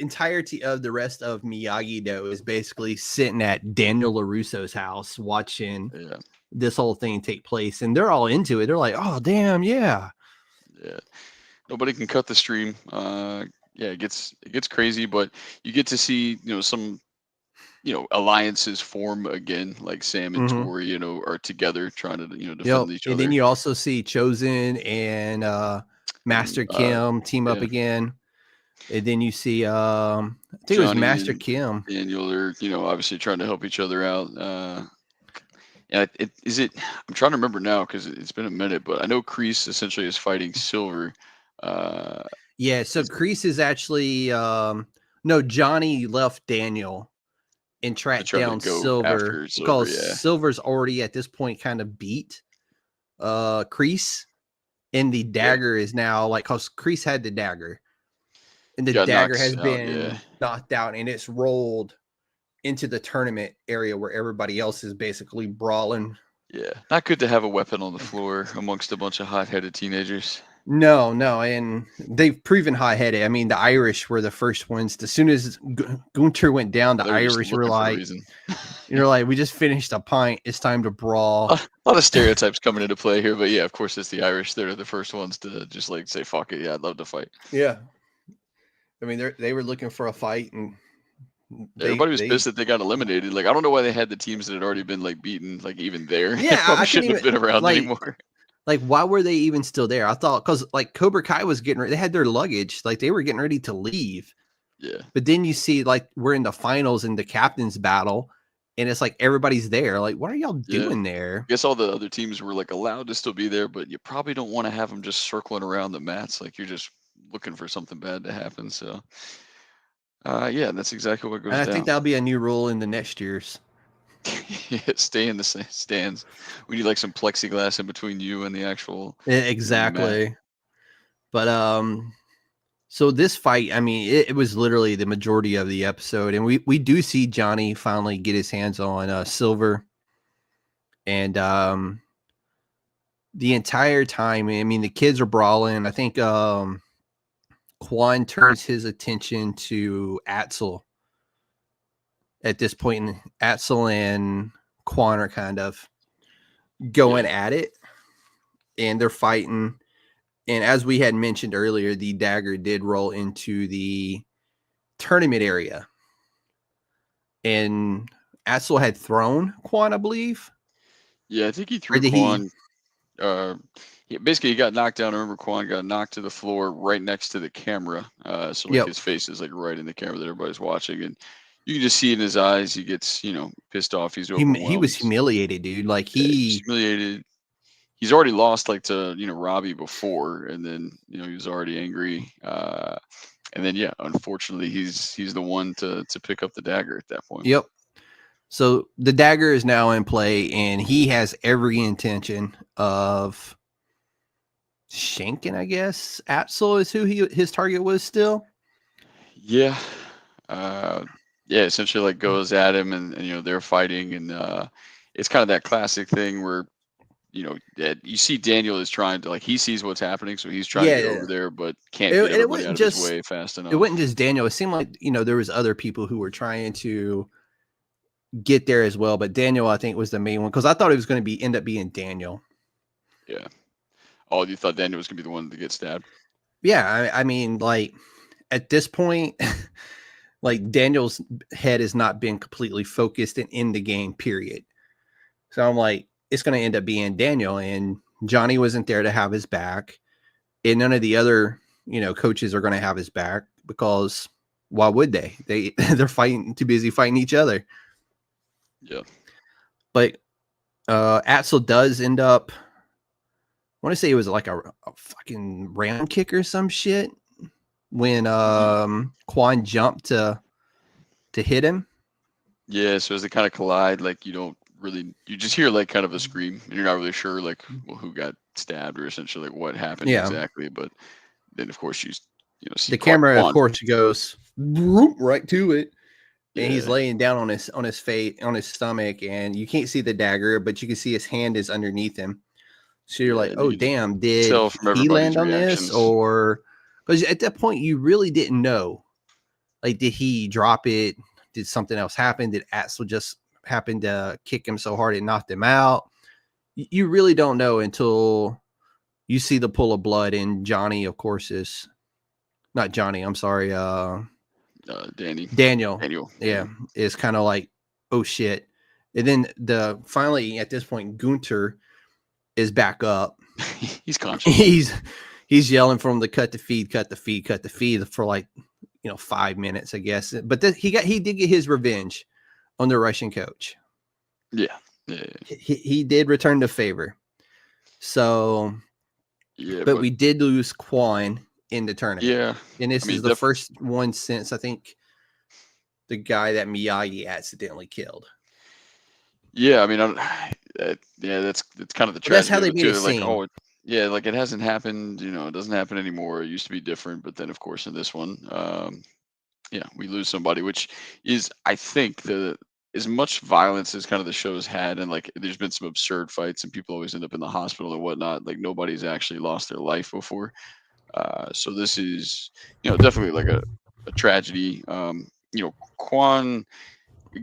entirety of the rest of Miyagi-Do is basically sitting at Daniel LaRusso's house watching this whole thing take place, and they're all into it. They're like, "Oh, damn, yeah." Yeah. Nobody can cut the stream. It gets crazy, but you get to see, some alliances form again, like Sam and Tori, are together trying to, defend each other. And then you also see Chosen and Master Kim team up again. And then you see, I think Johnny it was Master Kim. Daniel are, obviously trying to help each other out. I'm trying to remember now because it's been a minute, but I know Kreese essentially is fighting Silver. So Kreese is actually, no, Johnny left Daniel and tracked down Silver because Silver's already at this point kind of beat Kreese, and the dagger is now because Kreese had the dagger, and the dagger has been knocked out, and it's rolled into the tournament area where everybody else is basically brawling. Yeah, not good to have a weapon on the floor amongst a bunch of hot-headed teenagers. No, and they've proven hot-headed. I mean, the Irish were the first ones. As soon as Gunther went down, the Irish were like, we just finished a pint. It's time to brawl. A lot of stereotypes coming into play here, but yeah, of course, it's the Irish. They're the first ones to just like say, fuck it. Yeah, I'd love to fight. Yeah. I mean, they were looking for a fight, and everybody was pissed that they got eliminated. Like, I don't know why they had the teams that had already been like beaten, like even there. Yeah, I shouldn't have been around anymore. Like, why were they even still there? I thought because like Cobra Kai was getting ready, they had their luggage, like they were getting ready to leave. Yeah. But then you see, like, we're in the finals in the captain's battle, and it's like everybody's there. Like, what are y'all doing there? I guess all the other teams were like allowed to still be there, but you probably don't want to have them just circling around the mats. Like, you're just looking for something bad to happen. So, that's exactly what goes down. I think that'll be a new rule in the next year's. Stay in the stands. We need like some plexiglass in between you and the actual. Exactly. But so this fight, I mean, it was literally the majority of the episode, and we do see Johnny finally get his hands on Silver, and the entire time, I mean, the kids are brawling. I think Quan turns his attention to Axel. At this point, Axel and Quan are kind of going at it, and they're fighting. And as we had mentioned earlier, the dagger did roll into the tournament area, and Axel had thrown Quan, I believe. Yeah, I think he threw Quan. Basically, he got knocked down. I remember Quan got knocked to the floor right next to the camera. So his face is like right in the camera that everybody's watching, and you can just see in his eyes, he gets, pissed off. He's overwhelmed. He was humiliated, dude. Like he's humiliated. He's already lost like to, Robbie before, and then, he was already angry. And then, unfortunately he's the one to pick up the dagger at that point. Yep. So the dagger is now in play, and he has every intention of shanking, I guess. Axel is who his target was still. Yeah. Essentially like goes at him, and they're fighting, and it's kind of that classic thing where you see Daniel is trying to, like, he sees what's happening, so he's trying to get over there, but can't get everybody out of his way fast enough. It wasn't just Daniel. It seemed like there was other people who were trying to get there as well, but Daniel, I think, was the main one, because I thought it was going to end up being Daniel. Yeah. Oh, you thought Daniel was going to be the one to get stabbed? Yeah, I mean, like, at this point, like, Daniel's head has not been completely focused and in the game, period. So I'm like, it's going to end up being Daniel, and Johnny wasn't there to have his back, and none of the other, coaches are going to have his back, because why would they? They're fighting, too busy fighting each other. Yeah. But Axel does end up, I want to say it was like a fucking round kick or some shit when Quan jumped to hit him. Yeah, so as they kind of collide, like you just hear like kind of a scream, and you're not really sure like who got stabbed or essentially like what happened exactly. But then of course you see the camera, Quan. of course, goes right to it, and Yeah. he's laying down on his face, on his stomach, and you can't see the dagger, but you can see his hand is underneath him. So you're like, oh damn, did tell from he land on reactions. this, or because at that point you really didn't know, like, did he drop it? Did something else happen? Did Axel just happen to kick him so hard it knocked him out? You really don't know until you see the pool of blood, and Johnny, of course, is not Johnny. I'm sorry. Daniel. Yeah. Is kind of like, oh shit. And then finally at this point, Gunter is back up. He's conscious. He's yelling from the cut the feed for like, 5 minutes, I guess. But he did get his revenge on the Russian coach. Yeah. He did return the favor. So, yeah, but we did lose Quan in the tournament. Yeah. And this is the first one since, I think, the guy that Miyagi accidentally killed. Yeah, I mean, that's kind of the tragedy. That's how they made it like, seem. Like it hasn't happened, it doesn't happen anymore. It used to be different, but then of course in this one, we lose somebody, which is, I think, as much violence as kind of the show's had, and like there's been some absurd fights and people always end up in the hospital and whatnot. Like nobody's actually lost their life before. So this is, definitely like a tragedy. Quan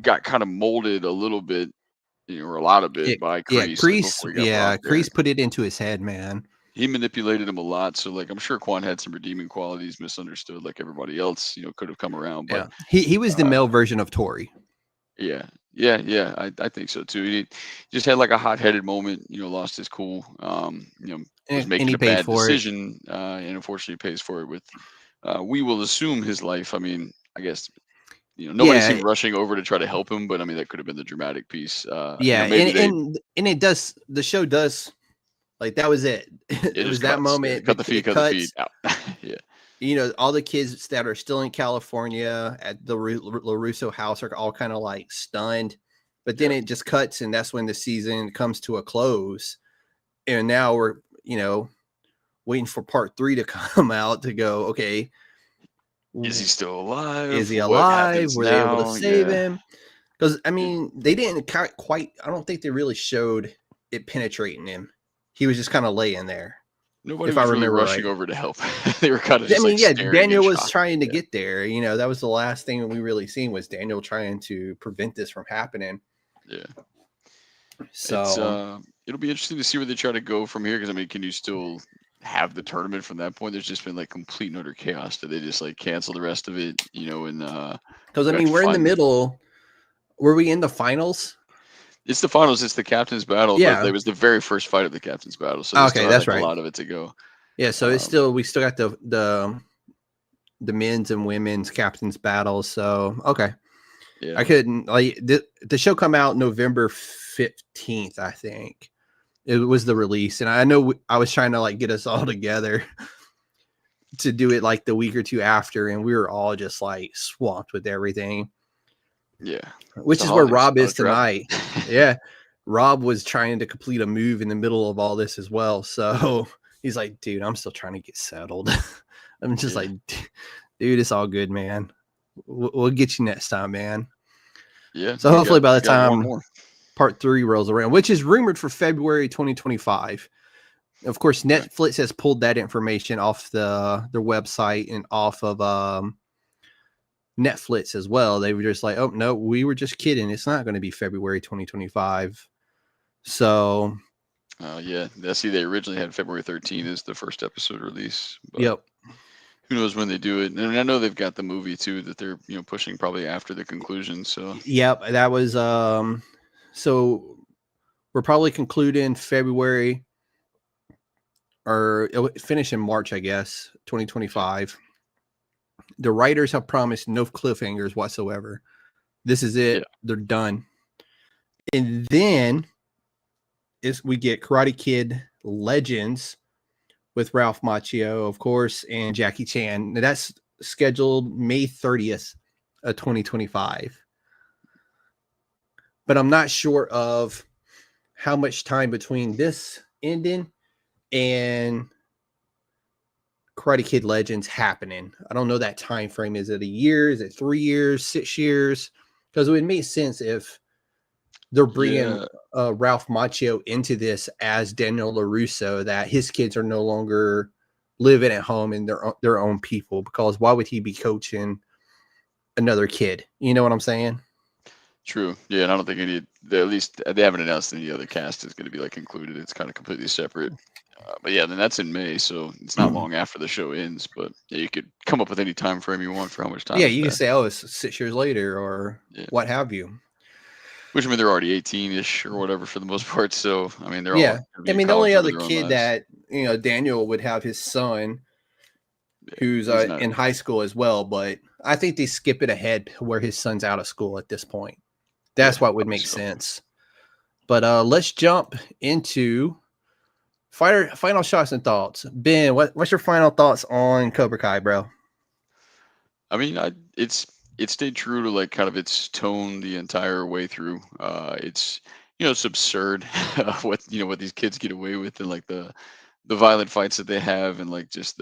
got kind of molded a little bit, or a lot of it by Kreese. Kreese put it into his head, man. He manipulated him a lot. So like, I'm sure Quan had some redeeming qualities, misunderstood like everybody else, could have come around. But he was the male version of Tori. Yeah. I think so too. He just had like a hot-headed moment, lost his cool, was making a bad decision, and unfortunately pays for it with, we will assume his life. I mean, I guess, nobody seemed rushing over to try to help him, but I mean, that could have been the dramatic piece. And it does, the show does, like, that was it. It was that moment. Cut the feed out. Yeah. All the kids that are still in California at the LaRusso house are all kind of like stunned, but then it just cuts, and that's when the season comes to a close. And now we're, waiting for part 3 to come out to go, okay, is he still alive? Is he alive? Were they able to save him? Because, I mean, they didn't quite, I don't think they really showed it penetrating him. He was just kind of laying there. Nobody was really rushing over to help. They were kind of just Daniel was trying to get there. That was the last thing we really seen, was Daniel trying to prevent this from happening. Yeah. So it'll be interesting to see where they try to go from here, because I mean, can you still have the tournament from that point? There's just been like complete and utter chaos. Did they just like cancel the rest of it, and because I mean, we're in the middle. Were we in the finals? It's the finals. It's the captain's battle. Yeah, but it was the very first fight of the captain's battle. So that's right. A lot of it to go. Yeah, so it's we still got the men's and women's captain's battle. So okay, yeah, I couldn't like the show come out November 15th, I think it was the release, and I know I was trying to like get us all together to do it like the week or two after, and we were all just like swamped with everything. Yeah, which is where Rob is tonight. Yeah, Rob was trying to complete a move in the middle of all this as well. So he's like, dude, I'm still trying to get settled. I'm just like, dude, it's all good, man. We'll get you next time, man. Yeah. So hopefully by the time part 3 rolls around, which is rumored for February 2025. Of course, Netflix has pulled that information off their website and off of Netflix as well. They were just like, oh no, we were just kidding. It's not going to be February 2025. So yeah, see, they originally had February 13th as the first episode release. But yep. Who knows when they do it? And I know they've got the movie too that they're pushing probably after the conclusion. So yep, that was so We're probably concluding February, or it'll finish in March, I guess, 2025. The writers have promised no cliffhangers whatsoever. This is it. Yeah. They're done. And then we get Karate Kid Legends with Ralph Macchio, of course, and Jackie Chan. Now, that's scheduled May 30th of 2025. But I'm not sure of how much time between this ending and Karate Kid Legends happening. I don't know that time frame. Is it a year? Is it 3 years, 6 years? Because it would make sense if they're bringing Ralph Macchio into this as Daniel LaRusso, that his kids are no longer living at home and their own people. Because why would he be coaching another kid? You know what I'm saying? True. Yeah, and I don't think at least they haven't announced any other cast is going to be like included. It's kind of completely separate. But yeah, then that's in May, so it's not long after the show ends. But yeah, you could come up with any time frame you want for how much time. Yeah, you can say, oh, it's 6 years later or what have you. Which, I mean, they're already 18-ish or whatever for the most part. So, I mean, they're all. Yeah, I mean, the only other kid lives. that Daniel would have his son, who's in high school as well. But I think they skip it ahead where his son's out of school at this point. That's what would make sense. But let's jump into final shots and thoughts. Ben, what's your final thoughts on Cobra Kai, bro? I mean, it stayed true to like kind of its tone the entire way through. It's it's absurd what these kids get away with, and like the violent fights that they have, and like just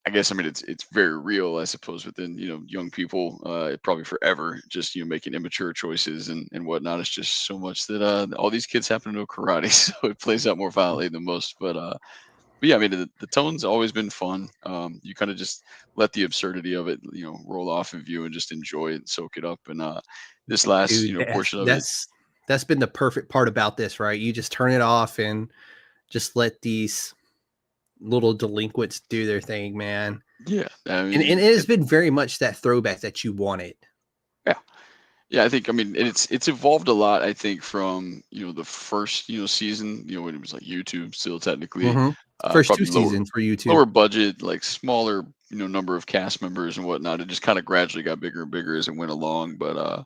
I guess, I mean, it's very real, I suppose, within young people, probably forever, just making immature choices and whatnot. It's just so much that all these kids happen to know karate, so it plays out more violently than most. But yeah, I mean, the tone's always been fun. You kind of just let the absurdity of it, roll off of you and just enjoy it and soak it up. And this last portion of it, that's been the perfect part about this, right? You just turn it off and just let these little delinquents do their thing, man. Yeah, I mean, and it has been very much that throwback that you wanted. Yeah, I think, I mean, it's evolved a lot, I think, from the first season, when it was like YouTube still technically. First Probably two seasons for YouTube, lower budget, like smaller number of cast members and whatnot. It just kind of gradually got bigger and bigger as it went along. But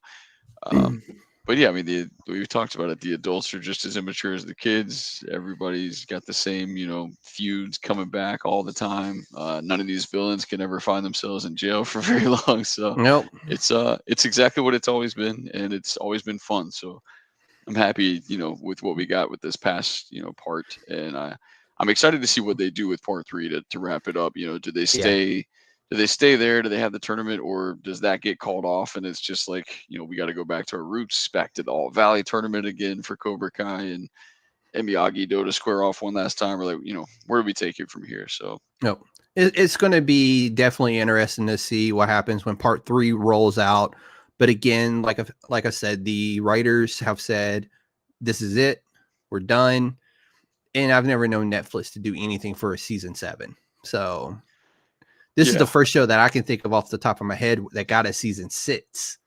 yeah, I mean, we've talked about it. The adults are just as immature as the kids. Everybody's got the same, feuds coming back all the time. None of these villains can ever find themselves in jail for very long. So nope. It's exactly what it's always been, and it's always been fun. So I'm happy, with what we got with this past, part, and I'm excited to see what they do with part 3 to wrap it up. Do they stay? Yeah. Do they stay there? Do they have the tournament, or does that get called off? And it's just like, we got to go back to our roots, back to the All Valley tournament again for Cobra Kai and Miyagi-Do to square off one last time. We're like, where do we take it from here? So, no, it's going to be definitely interesting to see what happens when part 3 rolls out. But again, like I said, the writers have said, this is it. We're done. And I've never known Netflix to do anything for a season 7. So this is the first show that I can think of off the top of my head that got a season 6,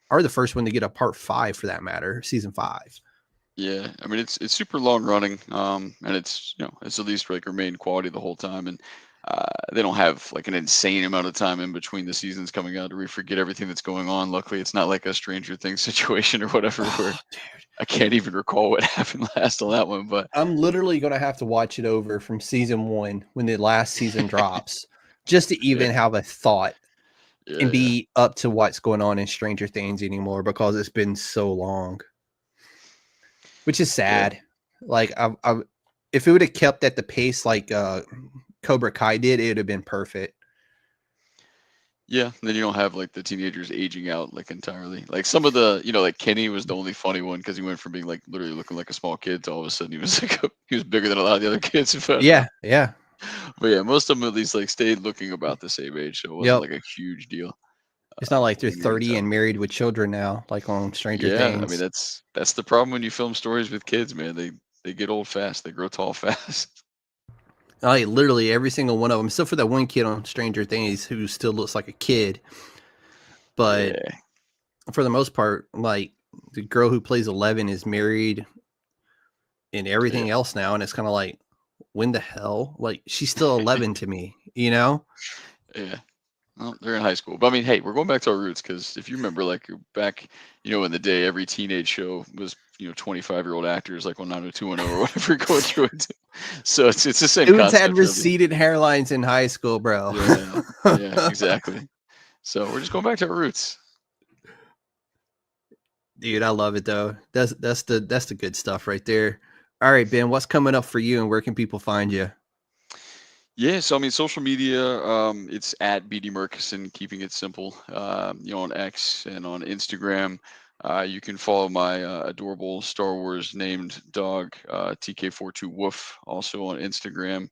or the first one to get a part 5 for that matter, season 5. Yeah, I mean, it's super long running, and it's it's at least like remained quality the whole time, and they don't have like an insane amount of time in between the seasons coming out to forget everything that's going on. Luckily, it's not like a Stranger Things situation or whatever, where I can't even recall what happened last on that one. But I'm literally gonna have to watch it over from season 1 when the last season drops, just to even have a thought and be up to what's going on in Stranger Things anymore, because it's been so long. Which is sad. Yeah. Like, if it would have kept at the pace like Cobra Kai did, it would have been perfect. Yeah, then you don't have like the teenagers aging out like entirely. Like some of the, like Kenny was the only funny one because he went from being like literally looking like a small kid to all of a sudden he was like he was bigger than a lot of the other kids. But yeah. But yeah, most of them at least like stayed looking about the same age, so it wasn't like a huge deal. It's not like they're 30 and married with children now, like on Stranger Things. Yeah, I mean that's the problem when you film stories with kids, man. They get old fast. They grow tall fast. Like literally every single one of them, except for that one kid on Stranger Things who still looks like a kid. But for the most part, like the girl who plays 11 is married. and everything else now. And it's kind of like, when the hell? Like, she's still 11 to me, you know? Yeah. Well, they're in high school. But I mean, hey, we're going back to our roots because if you remember, like back, in the day, every teenage show was, 25-year-old actors like on 90210 or whatever going through it. So it's the same Dudes concept. had really. receded hairlines in high school, bro. Yeah, exactly. So we're just going back to our roots. Dude, I love it though. That's the good stuff right there. All right, Ben, what's coming up for you and where can people find you? Yeah, so I mean, social media, it's at BD Murkison, keeping it simple. On X and on Instagram. You can follow my adorable Star Wars named dog, TK42 Woof, also on Instagram.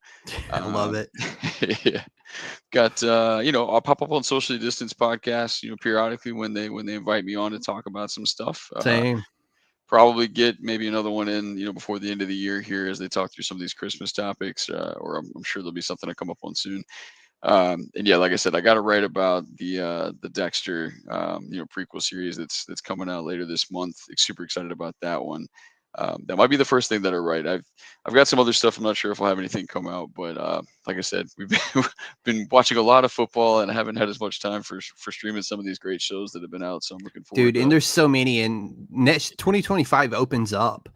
I love it. Yeah, got I'll pop up on socially distanced podcasts, periodically when they invite me on to talk about some stuff. Same. Probably get maybe another one in, before the end of the year here as they talk through some of these Christmas topics, or I'm sure there'll be something to come up on soon. And yeah, like I said, I got to write about the Dexter, prequel series that's coming out later this month. Super excited about that one. That might be the first thing that I write. I've got some other stuff. I'm not sure if I'll have anything come out, but like I said, we've been watching a lot of football and I haven't had as much time for streaming some of these great shows that have been out. So I'm looking forward. Dude, and there's so many, and next 2025 opens up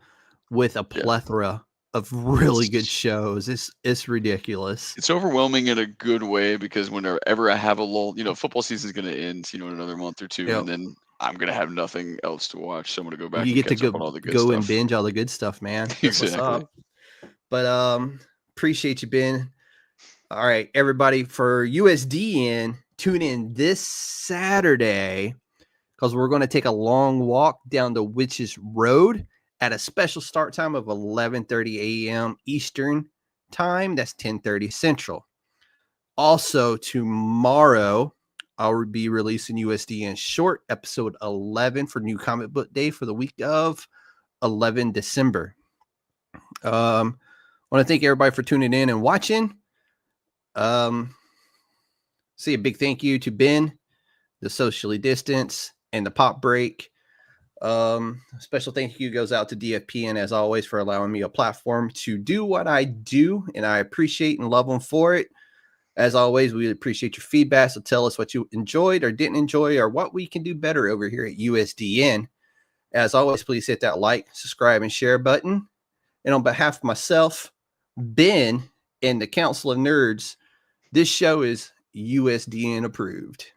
with a plethora of really good shows. It's ridiculous. It's overwhelming in a good way because whenever I have a lull, football season's going to end, in another month or two, and then I'm going to have nothing else to watch. So I'm going to go back. You get to go all the good stuff. And binge all the good stuff, man. That's exactly. What's up. But appreciate you, Ben. All right, everybody, for USDN, tune in this Saturday because we're going to take a long walk down the Witches Road at a special start time of 11:30 a.m. Eastern time. That's 10:30 Central. Also, tomorrow, I'll be releasing USDN Short, episode 11 for New Comic Book Day for the week of 11 December. I want to thank everybody for tuning in and watching. Say a big thank you to Ben, the Socially Distance, and the Pop Break. Special thank you goes out to DFPN as always for allowing me a platform to do what I do, and I appreciate and love them for it. As always, we appreciate your feedback. So tell us what you enjoyed or didn't enjoy or what we can do better over here at USDN. As always, please hit that like, subscribe, and share button. And on behalf of myself, Ben, and the Council of Nerds, this show is USDN approved.